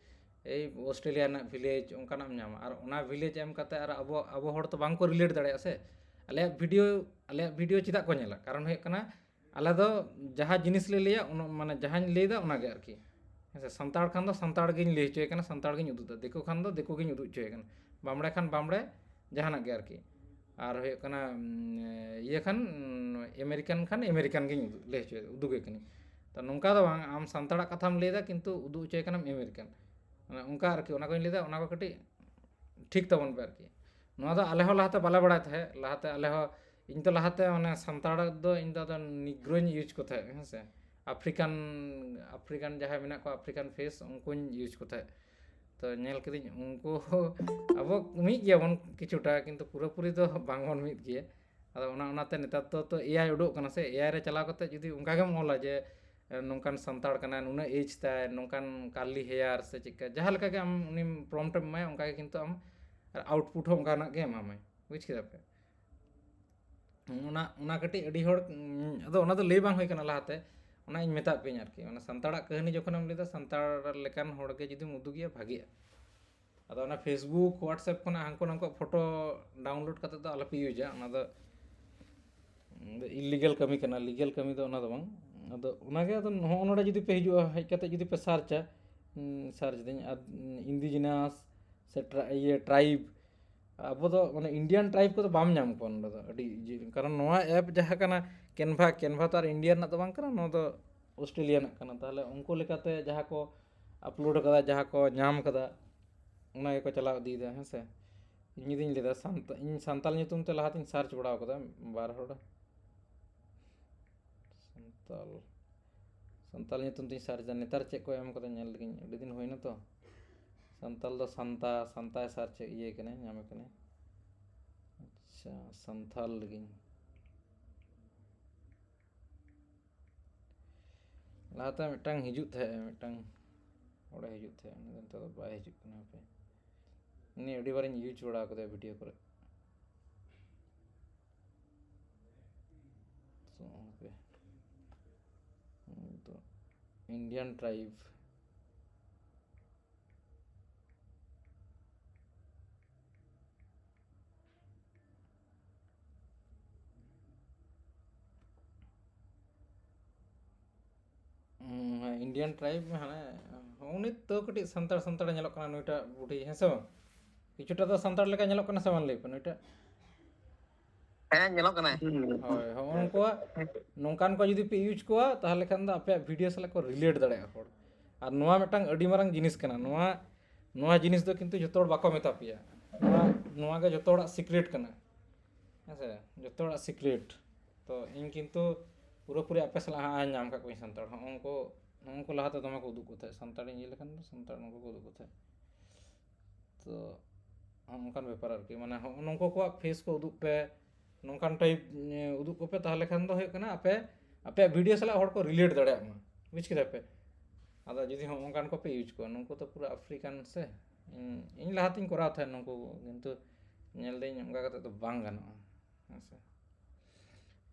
ए ऑस्ट्रेलिया ना विलेज उनकाना ᱧᱟᱢᱟ और उना विलेज एम कते और अब हड़ तो बांग को रिलेट दाड़े से आले वीडियो चिदा को नेला कारण है कना आले दो जहाँ जिनिस ले लिया माने जहाँ लैदा उना गे आरकी हेसे सांताड़ खान दो सांताड़ गिन लई होचय कना सांताड़ गिन उदुदा देखो खान दो देखो गिन उदु होचय कना बामड़े खान बामड़े जहाना गे आरकी और हुए कना ये खान अमेरिकन गिन लई होचय उदुगे कनी तो नोंका दो बांग आम सांताड़ा कथाम लैदा किंतु उदु होचय कना अमेरिकन माने उनका आरकी उना को लैदा उना को कटी ठीक तबन पे आरकी नोआ दो आले हो लाहाते बाले बड़ाय थाहे लाहाते आले हो इन तो लाहाते माने सांताड़ दो इन दो निग्रोइन यूज को थाहे हेसे अफ्रीकान जहाँ मेना को अफ्रीकान फेस उनको यूज को थाहे तो नेल कदिन उनको अब मिद गया बन किछुटा किंतु पूरापूरी तो बांग बन मिद गया अदा उना उनाते नेतार तो एआई उडोक कना से एआई रे चलाव कते जुदी उनका गेम ओला जे नोंकान सांताड़ कना नुना एज ताय नोंकान काली हेयर से चिका जहाँ लेका के आम उनी प्रॉम्प्ट एमाय उनका के किंतु आम आउटपुट हो उनका के एमाय बुझ किदा पे उना कटी अडी हड़ अदो उना तो लई बांग होय कना लाहाते उना इन मेता पेኝ आरकी माने सांताड़ा कहानी जखनम लैदा सांताड़ लेकान हड़ के जुदी उदुगिया भागिया अदो उना फेसबुक व्हाट्सएप खना हांको नांको फोटो डाउनलोड कते दो आलपे यूजा उना दो इलीगल कमी कना लीगल कमी दो उना दो बांग अदो उना गे अदो नोडे जुदी पे हिजुआ हेज कते जुदी पे सर्च दिन इंडिजिनस से ये ट्राइब अब तो माने इंडियन ट्राइब को तो बाम नाम को नोडे दो अडी कारण नोआ ऐप जहाँ कना कैनभा तो इंडियन ना तो बांग कना नो तो ऑस्ट्रेलियन कना ताले उनको लेकाते जहाँ को अपलोड कदा जहाँ को नाम कदा उना को चलाव दी दा हैं से इन दिन लेदा सांताल ᱧᱩᱛᱩᱢ ते लाहातिन सर्च बड़ाव कदा बार हड़ सांताल ᱧᱩᱛᱩᱢ ते सर्च दा नेतार चेक को एम कदा नेल लगिन अडी दिन होइना तो सांताल दो सांता सर्च ये कने नामे कने अच्छा सांताल लगिन लाहाते मिटांग हिजुत थे मिटांग ओडे हिजुत थे तो बाय हिजुत कना पे इनी अडी बार यूज बड़ा कदे वीडियो करे तो इंडियन ट्राइब इंडियन ट्राइब में हाने उनी तो कटी संताड़ नेलोक कना नुइटा बुढ़ी हेसे किछुटा तो संताड़ लेका नेलोक कना से मान लई पे नुइटा ᱧᱮᱞᱚᱜ ᱠᱟᱱᱟ होय उनको नोंकान को जुदी पे यूज कोआ ताहले खान दा आपे वीडियो सला को रिलेट दाड़े हड़ और नोआ मिटांग अडी मारंग जिनिस कना नोआ जिनिस दो किंतु जतो बाको मेता पिया नोआ गे जतो सीक्रेट कना हेसे जतो सीक्रेट तो इन किंतु पूरापूरी आपे सला हां नाम का कोई संताड़ उनको लाहाते दमा को उदुग को थे संताड़ ये लेखान संताड़ उनको को उदुग को थे तो उनकान व्यापार आरकी माने उनको को फेस को उदुग पे नोंकान टाइप उदुग को पे ताहले खान दो है कना आपे ᱟᱯᱮᱭᱟᱜ ᱵᱷᱤᱰᱤᱭᱳ ᱥᱟᱞᱟᱜ ᱦᱚᱲ ᱠᱚ ᱨᱤᱞᱮᱴ ᱫᱟᱲᱮᱭᱟᱜ ᱢᱟ ᱵᱩᱡᱽ ᱠᱮᱫᱟ ᱯᱮ ᱟᱫᱚ ᱡᱩᱫᱤ ᱦᱚᱸ ᱚᱱᱠᱟᱱ ᱠᱚᱯᱮ ᱤᱭᱩᱡᱽ ᱠᱚᱣᱟ ᱱᱩᱠᱩ ᱛᱚ ᱯᱩᱨᱟᱹ ᱟᱯᱷᱨᱤᱠᱟᱱ ᱥᱮ ᱤᱧ ᱞᱟᱦᱟᱛᱤᱧ ᱠᱚᱨᱟᱣ ᱛᱟᱦᱮᱸᱫ ᱱᱩᱠᱩ ᱠᱤᱱᱛᱩ ᱧᱮᱞ ᱫᱟᱹᱧ ᱚᱱᱠᱟ ᱠᱟᱛᱮ ᱫᱚ ᱵᱟᱝ ᱜᱟᱱᱚᱜᱼᱟ ᱦᱮᱸ ᱥᱮ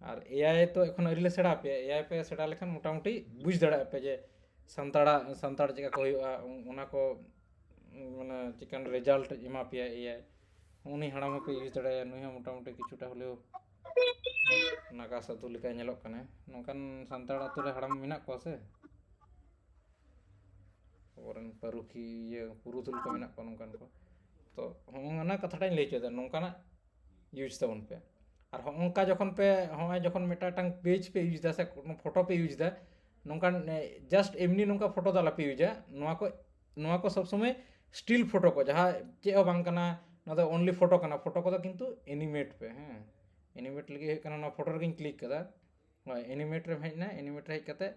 ᱟᱨ ᱮᱟᱭ ᱛᱚ ᱮᱠᱷᱚᱱ ᱟᱹᱣᱨᱤ ᱞᱮ ᱥᱮᱬᱟ ᱟᱯᱮᱭᱟ ᱮᱟᱭ ᱯᱮ ᱥᱮᱬᱟ ᱞᱮᱠᱷᱟᱱ ᱢᱳᱴᱟᱢᱩᱴᱤ ᱵᱩᱡᱽ ᱫᱟᱲᱮᱭᱟᱜ ᱯᱮ ᱡᱮ ᱥᱟᱱᱛᱟᱲ ᱪᱮᱫᱠᱟ ᱠᱚ ᱦᱩᱭᱩᱜᱼᱟ ᱚᱱᱟ ko মানে চিকেন রেজাল্ট এমা পেয়া এআই উনি হাড়াম হপে ইউজ দাঁড়ায় নুই হᱚᱸ মোটামুটি কিছুটা হলেও নাগা সাধু লেᱠᱟ ᱧᱮᱞᱚᱜ ᱠᱟᱱᱟ ᱱᱚᱝᱠᱟᱱ ᱥᱟᱱᱛᱟᱲ ᱟᱛᱳ ᱨᱮ ᱦᱟᱲᱟᱢ ᱢᱮᱱᱟᱜ ᱠᱚᱣᱟ ᱥᱮ ᱟᱵᱚᱨᱮᱱ ᱯᱟᱹᱨᱩᱠᱷᱤᱭᱟᱹ ᱯᱩᱨᱩᱫᱷᱩᱞ ᱠᱚ ᱢᱮᱱᱟᱜ ᱠᱚᱣᱟ ᱱᱚᱝᱠᱟᱱ ᱠᱚ ᱛᱚ ᱚᱱᱟ ᱠᱟᱛᱷᱟᱴᱟᱧ ᱞᱟᱹᱭ ᱦᱚᱪᱚᱭᱮᱫᱟ ᱱᱚᱝᱠᱟᱱᱟᱜ ᱤᱭᱩᱡᱽ ᱛᱟᱵᱚᱱ ᱯᱮ ᱟᱨ ᱦᱚᱸᱜᱼᱚᱝᱠᱟ ᱡᱚᱠᱷᱚᱱ ᱯᱮ ᱦᱚᱸᱜᱼᱚᱭ ᱡᱚᱠᱷᱚᱱ ᱢᱤᱫᱴᱟᱝ ᱯᱮᱡᱽ ᱯᱮ ᱤᱭᱩᱡᱽ ᱫᱟ ᱥᱮ ᱯᱷᱚᱴᱳ ᱯᱮ ᱤᱭᱩᱡᱽ ᱫᱟ ᱱᱚᱝᱠᱟᱱ ᱡᱟস্ট এমনি ᱱᱚᱝᱠᱟ ᱯᱷᱚᱴᱳ ᱫᱚ ᱟᱞᱚᱯᱮ ᱤᱭᱩᱡᱟ ᱱᱚᱣᱟ ᱠᱚ ᱥᱚᱵ ᱥᱚᱢᱚᱭ স্টিল ᱯᱷᱚᱴᱳ ᱠᱚ ᱡᱟᱦᱟᱸ ᱪᱮᱫ ᱦᱚᱸ ᱵᱟᱝ ᱠᱟᱱᱟ ᱱᱚᱣᱟ ᱫᱚ ᱚᱱᱞᱤ ᱯᱷᱚᱴᱳ ᱠᱟᱱᱟ ᱯᱷᱚᱴᱳ ᱠᱚᱫᱚ ᱠᱤᱱᱛᱩ ᱮᱱᱤᱢᱮᱴ ᱯᱮ ᱦᱮᱸ ᱮᱱᱤᱢᱮᱴ ᱞᱟᱹᱜᱤᱫ ᱦᱩᱭᱩᱜ ᱠᱟᱱᱟ ᱱᱚᱣᱟ ᱯᱷᱚᱴᱳ ᱨᱮᱜᱮᱧ ᱠᱞᱤᱠ ᱠᱟᱫᱟ ᱦᱳᱭ ᱮᱱᱤᱢᱮᱴ ᱨᱮᱢ ᱦᱮᱡ ᱮᱱᱟ ᱮᱱᱤᱢᱮᱴ ᱨᱮ ᱦᱮᱡ ᱠᱟᱛᱮ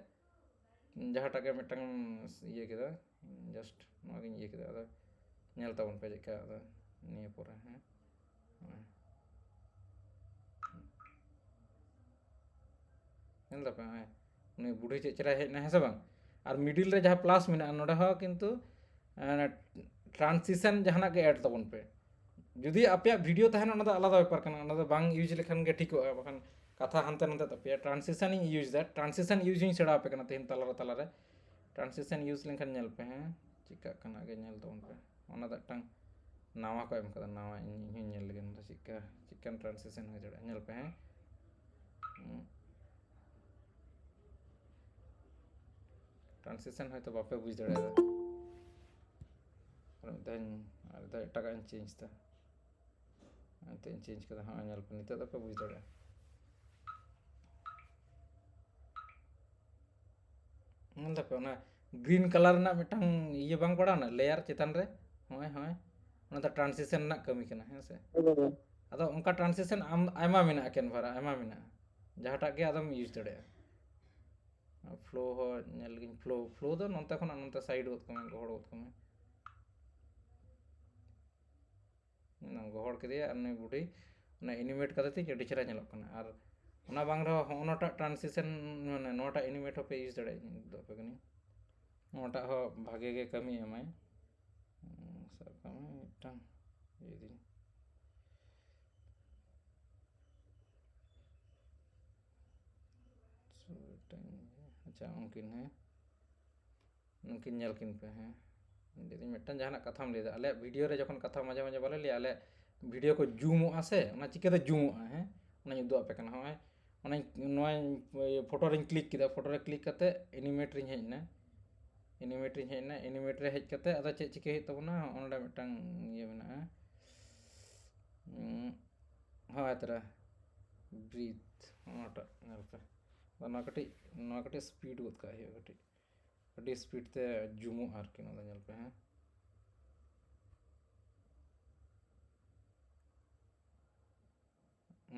ᱡᱟᱦᱟᱸᱴᱟᱜ ᱜᱮ ᱢᱤᱫᱴᱟᱝ ᱤᱭᱟᱹ ᱠᱮᱫᱟ ᱡᱟস্ট ᱱᱚᱣᱟᱜᱤᱧ ᱤᱭᱟᱹ ᱠᱮᱫᱟ ᱟᱫᱚ ᱧᱮᱞ ᱛᱟᱵᱚᱱ ᱯᱮ ᱪᱮᱫᱠᱟ ᱟᱫᱚ ᱱᱤᱭᱟᱹ ᱯᱚᱨᱮ ᱦᱮᱸ ᱧᱮᱞ ᱫᱟᱯᱮ ᱦᱮᱸ ᱩᱱᱤ ᱵᱩᱰᱷᱤ ᱪᱮᱫ ᱪᱮᱦᱨᱟᱭ ᱦᱮᱡ ᱮᱱᱟ ᱦᱮᱸ ᱥᱮ ᱵᱟᱝ ᱟᱨ ᱢᱤᱰᱤᱞ ᱨᱮ ᱡᱟᱦᱟᱸ ᱯᱞᱟᱥ ᱢᱮᱱᱟᱜᱼᱟ ᱱᱚᱰᱮ ᱦᱚᱸ ᱠᱤᱱᱛᱩ ᱴᱨᱟᱱᱥᱤশন ᱡᱟᱦᱟᱱᱟᱜ ᱜᱮ ᱮᱰ ᱛᱟᱵᱚᱱ ᱯᱮ ᱡᱩᱫᱤ ᱟᱯᱮᱭᱟᱜ ᱵᱷᱤᱰᱤᱭᱳ ᱛᱟᱦᱮᱱᱟ ᱚᱱᱟ ᱫᱚ ᱟলাᱫᱟ ᱵᱮᱯᱟর ᱠᱟᱱᱟ ᱚᱱᱟ ᱫᱚ ᱵᱟᱝ ᱤᱭᱩᱡᱽ ᱞᱮᱠᱷᱟन ᱜᱮ ᱴᱷᱤᱠᱚᱜᱼᱟ ᱵᱟᱠᱷᱟᱱ ᱠᱟᱛᱷᱟ ᱦᱟᱱᱛᱮ ᱱᱟᱛᱮ ᱛᱟᱯᱮᱭᱟ ᱴᱨᱟᱱᱥᱤশন ᱤᱧ ᱤᱭᱩᱡᱽ ᱫᱟ ᱴᱨᱟᱱᱥᱤশন ᱤᱭᱩᱡᱽ ᱤᱧ ᱥᱮᱬᱟ ᱟᱯᱮ ᱠᱟᱱᱟ ᱛᱮᱦᱮᱧ ᱛᱟᱞᱟᱨᱮ ᱴᱨᱟᱱᱥᱤশন ᱤᱭᱩᱡᱽ ᱞᱮᱱᱠᱷᱟᱱ ᱧᱮᱞ ᱯᱮ ᱦᱮᱸ ᱪᱤᱠᱟᱹᱜ ᱠᱟᱱᱟ ᱟᱜᱮ ᱧᱮᱞ ᱛᱟᱵᱚᱱ ᱯᱮ ᱚᱱᱟ ᱫᱚ ᱢᱤᱫᱴᱟᱝ ᱱᱟᱣᱟ ᱠᱚ ᱮᱢ ᱠᱟᱫᱟ ᱱᱟᱣᱟ ᱤᱧ ᱦᱚᱸᱧ ᱧᱮᱞ ᱞᱮᱜᱮ ᱱᱚᱣᱟ ᱪᱤᱠᱟᱹᱱ ᱴᱨᱟᱱᱥᱤশন ᱦᱩᱭ ᱫᱟᱲᱮᱭᱟᱜᱼᱟ ᱧᱮᱞ ᱯᱮ ᱦᱮᱸ ᱴᱨᱟᱱᱥᱤশন হয়তো বাপে বুঝ দাঁড়ায় আর মিদ টাকা ইন চেঞ্জ তা তো ইন চেঞ্জ করে হ্যাঁ ñel पे নিতে তো বুঝ দাঁড়ায় ñel দাপে না গ্রিন কালার না মিটাং ইয়ে বাং পড়া না লেয়ার চেতান রে হয় হয় ওনা তো ট্রানজিশন না কামি কেনা হ্যাঁ সে আদো উনকা ট্রানজিশন আইমা মেনা ক্যানভারা আইমা মেনা যাহাটা গে আদম ইউজ দাঁড়ায় फ्लो हो ñel giñ फ्लो दो नंते खन नंते साइड होत कमे गहड़ होत कमे ना गहड़ के दिया अन्ने बुढ़ी ना एनिमेट करते थे अड़ी चेहरा ñelok kana আর ওনা বাং রে ওনাটা ট্রানজিশন মানে নোটা এনিমেট হপে ইউজ দাঁড়ায় দপে গনি ওটা হ ভাগে গে কামি এমাই সব কামে মিটাং এই দিন अच्छा उनकिन है उनकिन ñel किन पे हैं jadi मिटन जहाना कथाम लेदा आले वीडियो रे जखन कथा माजे माजे बाले ले आले वीडियो को जूमोगा से ओना चिकाते जूमोगा हैं ओना उदुग आपे कना होय ओना नोय फोटो रे क्लिक किदा फोटो रे क्लिक करते एनिमेट रे हेजना एनिमेट रे हेज करते आदा चे चिके हुई तबना ओनडे मिटन ये मेना हाँ तरा ब्रीथ ओनाटा ñel पे ना कटी स्पीड गोद का है कटी स्पीड ते जूमो आरकी ना ñel पे हैं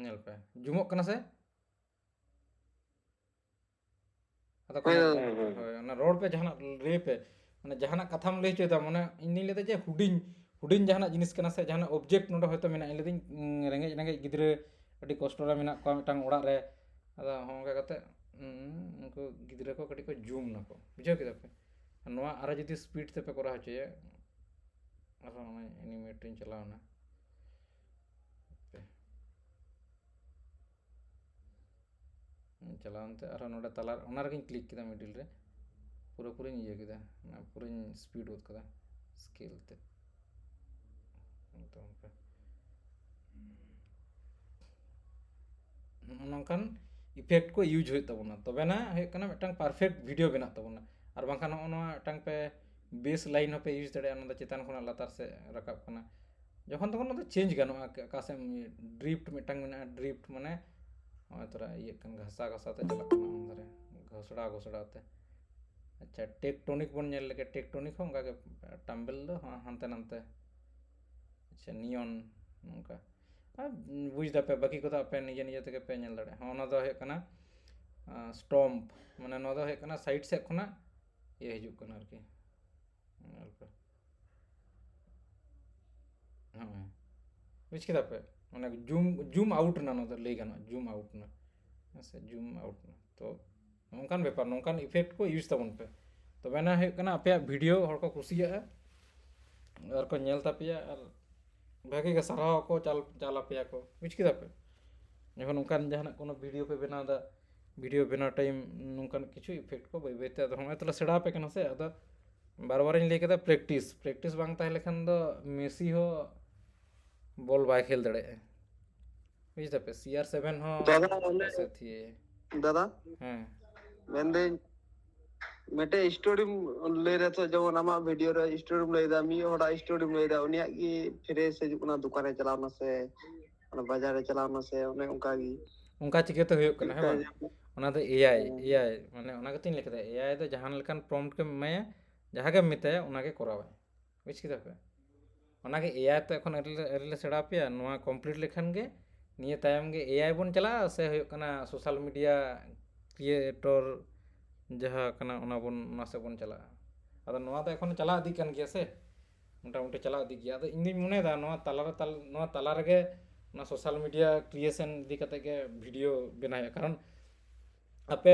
ñel पे जूमो कना से अदा ना रोड पे जहाना रे पे माने जहाना कथाम लई चोदा माने इन्नी लेदा जे हुडिंग जहाना जिनिस कना से जहाना ऑब्जेक्ट नोडे होयतो मेना इन लेदिन रेंगे गिद्रे अडी कष्ट रे मेना को मिटांग ओड़ा रे अदा होंगा कते उनको गिद्रे को कटी को जूम ना को बुझाव केदा पे नोआ आरा जदी स्पीड ते पे करा होचेया आरा एनिमेट इन चलावना चलावनते आरो नोडे तलार ओना रेगिन क्लिक किदा मिडिल रे पूरा इये किदा ना पूरा स्पीड होत कदा स्केल ते तो नोंकान इफेक्ट को यूज हुई तबना तबे ना है कना मिटांग परफेक्ट वीडियो बना तबना और बांखान नोआ मिटांग पे बेस लाइन पे यूज दड़े ना चेतान खना लातार से रकाब कना जखन तखन ना चेंज गानोआ कासे ड्रिफ्ट मिटांग मेना ड्रिफ्ट माने तोरा ये कन घसा ते चला कना घसड़ा ते अच्छा टेक्टोनिक बन ñel लेके टेक्टोनिक होंगा के टम्बल दो हानते नानते अच्छा नियन नोंका बुझ दा पे बाकी को पे निजे तक पे ñel दाड़े हाँ ना दो है कना स्टॉम्प माने ना दो है कना साइड से खना ये हिजुक कना आरकी ñel पे हाँ बुझ केदा पे माने जूम आउट ना दो ले गाना जूम आउट ना ऐसे जूम आउट ना तो नौकान बेपार नौकान इफेक्ट को यूज तबन पे तबे ना हुयुग कना आपे वीडियो हर को कुसियागा और को नेल तापिया और भागे के सराह को चाल पे को बुझ किदा पे जखन नौकान जहां कोनो वीडियो पे बनाव दा वीडियो बनाव टाइम नौकान किछु इफेक्ट को बै बैते अद हम तला सेड़ा पे कना से अद बार बार इन लेके प्रैक्टिस प्रैक्टिस बांग ताहले खान दो मेसी हो बॉल बाय खेल दड़े बुझ पे CR7 हो दादा ऐसे थी दादा हां मेंदे मेटे स्टोरी ले रहे तो जब नामा वीडियो रे स्टोरी ले दा मी होड़ा स्टोरी ले दा उनिया की फिरे से जुकना दुकान चलाना से बाजार चलाना से उन्हें उनका की उनका चिकेते हुयुग कना है बा ओना दो AI माने ओना गतिन लेके AI दो जहान लेकान प्रॉम्प्ट के मैं जहां के मिताया ओना के करावा बुझ किदा पे ओना के AI तो एखन एरिले सेड़ा पे नोआ कंप्लीट लेखन गे निये तायम गे AI बन चला से हुयुग कना सोशल मीडिया क्रिएटर जहाँ कना ओना बन ओना से बन चला अद नोआ तो एखन चला आदि कन गया से मोटामुटी चला आदि गया अद इन मने दा नोआ तला रे ना सोशल मीडिया क्रिएशन दी कते के वीडियो बनाया कारण आपे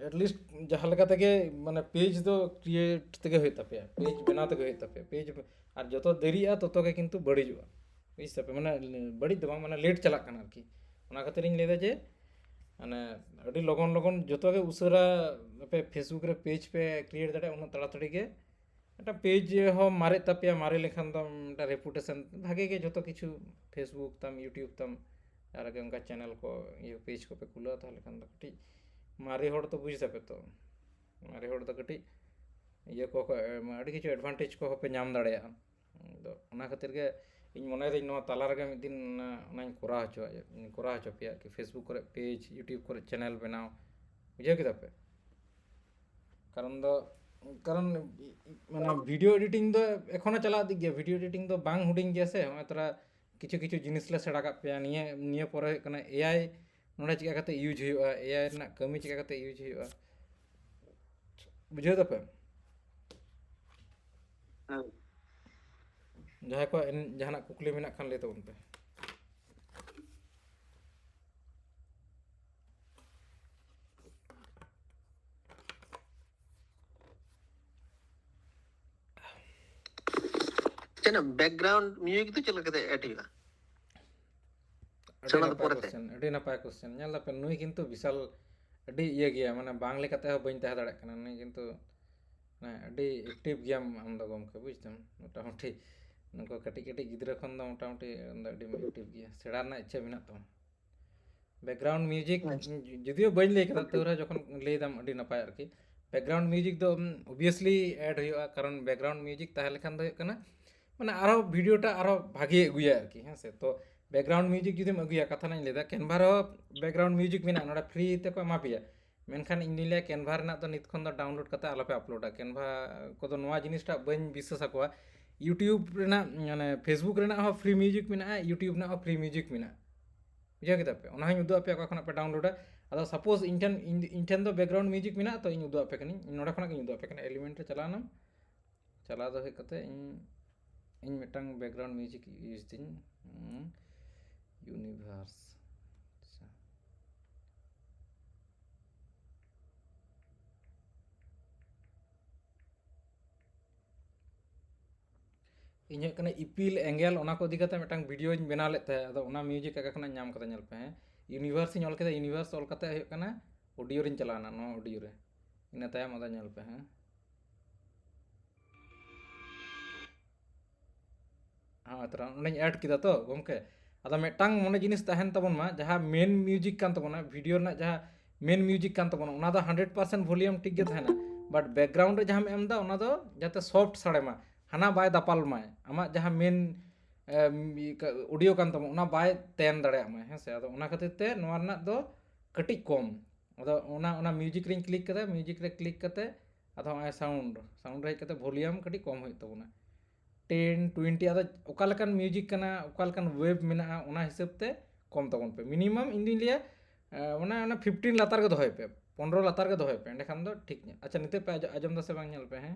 एटलिस्ट जहाँ लेका तके माने पेज दो क्रिएट तके होय तपे पेज बना तके होय तपे पेज और जतो देरिया ततो के किंतु बड़ीजुआ बुझ तपे माने बड़ी दो माने लेट चला कना आरकी ओना खातिर इन लेदा जे माने अडी लगन जतो के उसरा पे फेसबुक रे पेज पे क्रिएट दाड़े उन तड़ातड़ी के এটা পেজ हो मारे तापिया मारे लेखान दम এটা रेपुटेशन भागे के जतो किछु फेसबुक तम यूट्यूब तम यार के उनका चैनल को ये पेज को पे खुला था लेखान द कटी मारे होड़ तो बुझ सके तो मारे होड़ तो कटी ये को अड़ी किछु एडवांटेज को पे नाम दाड़े दो ओना खातिर के इन मने रे नो ताला रे मिद दिन ओनाइन कोरा हचो पे कि फेसबुक करे पेज यूट्यूब करे चैनल बनाओ बुझे किदा पे कारण माने वीडियो एडिटिंग दो एखोनो चला दी गया वीडियो एडिटिंग दो बांग हुडिंग गया से हम तरा किछु किछु जिनिस ले सेड़ा का पे निये परे कना AI नोडे चिका कते यूज हुआ AI ना कमी चिका कते यूज हुआ बुझे दपे जहां को जहां कुकली मेना खान ले तबन पे चेना बैकग्राउंड म्यूजिक तो चला कते ऐड हुआ चला तो पोरते अडी नपाय क्वेश्चन नेला पे नुई किंतु विशाल अडी ये गया माने बांग लेकाते हो बइन तह दाड़े कना नुई किंतु ना अडी एक्टिव गेम हम दो गमके बुझतम मोटामुटी नको कटी कटी गिद्रा खन दो मोटामुटी अडी एक्टिव गया सेड़ा ना इच्छा मेना तो बैकग्राउंड म्यूजिक जदियो बइन ले कदा तोरा जखन ले दाम अडी नपाय आरकी बैकग्राउंड म्यूजिक दो ऑब्वियसली ऐड हुआ कारण बैकग्राउंड म्यूजिक ताहे लेखान दो कना माने आरो वीडियोटा आरो भागे अगुया आरकी हां से तो बैकग्राउंड म्यूजिक जुदिम अगुया कथा नाइन लेदा कैनवा रो बैकग्राउंड म्यूजिक मेना नोडा फ्री ते को एमा पिया मेनखान इन ले कैनवा रेना तो नित खन दो डाउनलोड कते आलोपे अपलोडा कैनवा को दो नोआ जिनिसटा बइन विश्वास आकोआ यूट्यूब रेना माने फेसबुक रेना हो फ्री म्यूजिक मेना यूट्यूब ना हो फ्री म्यूजिक मेना बुझा केदा पे ओना हई उदु आपे को खना पे डाउनलोडा अदो सपोज इंटेन दो बैकग्राउंड म्यूजिक मेना तो इन उदु आपे कनी नोडा खना के उदु आपे कना एलिमेंट रे चलाना चला दो हे कते इन मिटंग बैकग्राउंड म्यूजिक यूज दिन यूनिवर्स इन कना इपिल एंगल ओना को दिखते मिटंग वीडियो इन बना लेते अदो ओना म्यूजिक का खना नाम कता नेल पे यूनिवर्स इन ऑल कते यूनिवर्स ऑल कते है कना ऑडियो रिन चलाना नो ऑडियो रे इन तायम अदा नेल पे हैं हाँ तरा उन्हें ऐड किया तो गमके अदा मिटंग मने जिनिस तहन तबन मा जहाँ मेन म्यूजिक कान तबना वीडियो ना जहाँ मेन म्यूजिक कान तबना ओना दो 100% वॉल्यूम ठीक गे तहना बट बैकग्राउंड रे जहाँ एम दा ओना दो जाते सॉफ्ट साड़े मा हाना बाय दापाल माय आमा जहाँ मेन ऑडियो कान तबना ओना बाय तेन दाड़े आमा हैं से अदा ओना खातिर ते नोआ रना दो कटिक कम अदा ओना म्यूजिक रिन क्लिक कते म्यूजिक रे क्लिक कते अदा साउंड रे कते वॉल्यूम कटिक कम होय तबना 10 20 आदा ओकालकान म्यूजिक कना ओकालकान वेब मेना ओना हिसाब ते कम तबन पे मिनिमम इन दिन लिया ओना 15 लातार के दोहय पे 15 लातार के दोहय पे एंड खान दो ठीक ने अच्छा निते पे आजम दा से बांग नेल पे हैं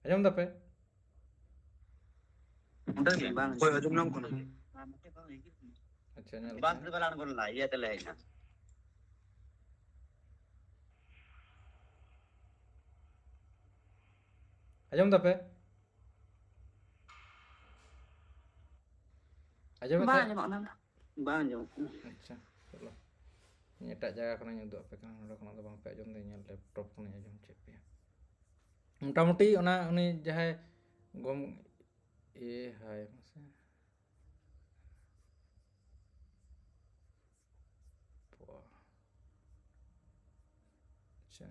आजम दा पे ᱦᱳᱭ ᱟᱸᱡᱚᱢ ᱧᱟᱢ ᱠᱟᱱᱟ ᱟᱪᱪᱷᱟ ᱧᱮᱞ ᱵᱟᱥ ᱠᱟᱹᱫᱟᱹᱧ। ᱫᱚ ᱵᱟᱞᱟᱱ ᱵᱚᱞᱟ ᱤᱭᱟᱹ ᱛᱮᱞᱮ ᱦᱮᱡ ᱮᱱᱟ ᱟᱸᱡᱚᱢ ᱫᱟᱯᱮ? ᱟᱸᱡᱚᱢᱮᱫ ᱵᱟᱝ ᱛᱟᱦᱮᱸ? ᱟᱸᱡᱚᱢᱚᱜ ᱠᱟᱱᱟ ᱵᱟᱝ ᱟᱸᱡᱚᱢᱚᱜ ᱠᱟᱱᱟ ᱟᱪᱪᱷᱟ ᱪᱚᱞᱚ ᱤᱧ ᱮᱴᱟᱜ ᱡᱟᱭᱜᱟ ᱠᱷᱚᱱᱟᱧ ᱩᱫᱩᱜ ᱟᱯᱮ ᱠᱟᱱᱟ ᱱᱚᱸᱰᱮ ᱠᱷᱚᱱᱟᱜ ᱫᱚ ᱵᱟᱝᱯᱮ ᱟᱸᱡᱚᱢ ᱫᱟ ᱤᱧᱟᱹᱜ ᱞᱮᱯᱴᱚᱯ ᱠᱷᱚᱱᱟᱧ ᱟᱸᱡᱚᱢ ᱦᱚᱪᱚᱭᱮᱫ ᱯᱮᱭᱟ ᱢᱚᱴᱟᱢᱩᱴᱤ ᱚᱱᱟ ᱩᱱᱤ ᱡᱟᱦᱟᱸᱭ ᱜᱚᱢ ᱦᱟᱭ ᱢᱟᱥᱮ ᱟᱪᱪᱷᱟ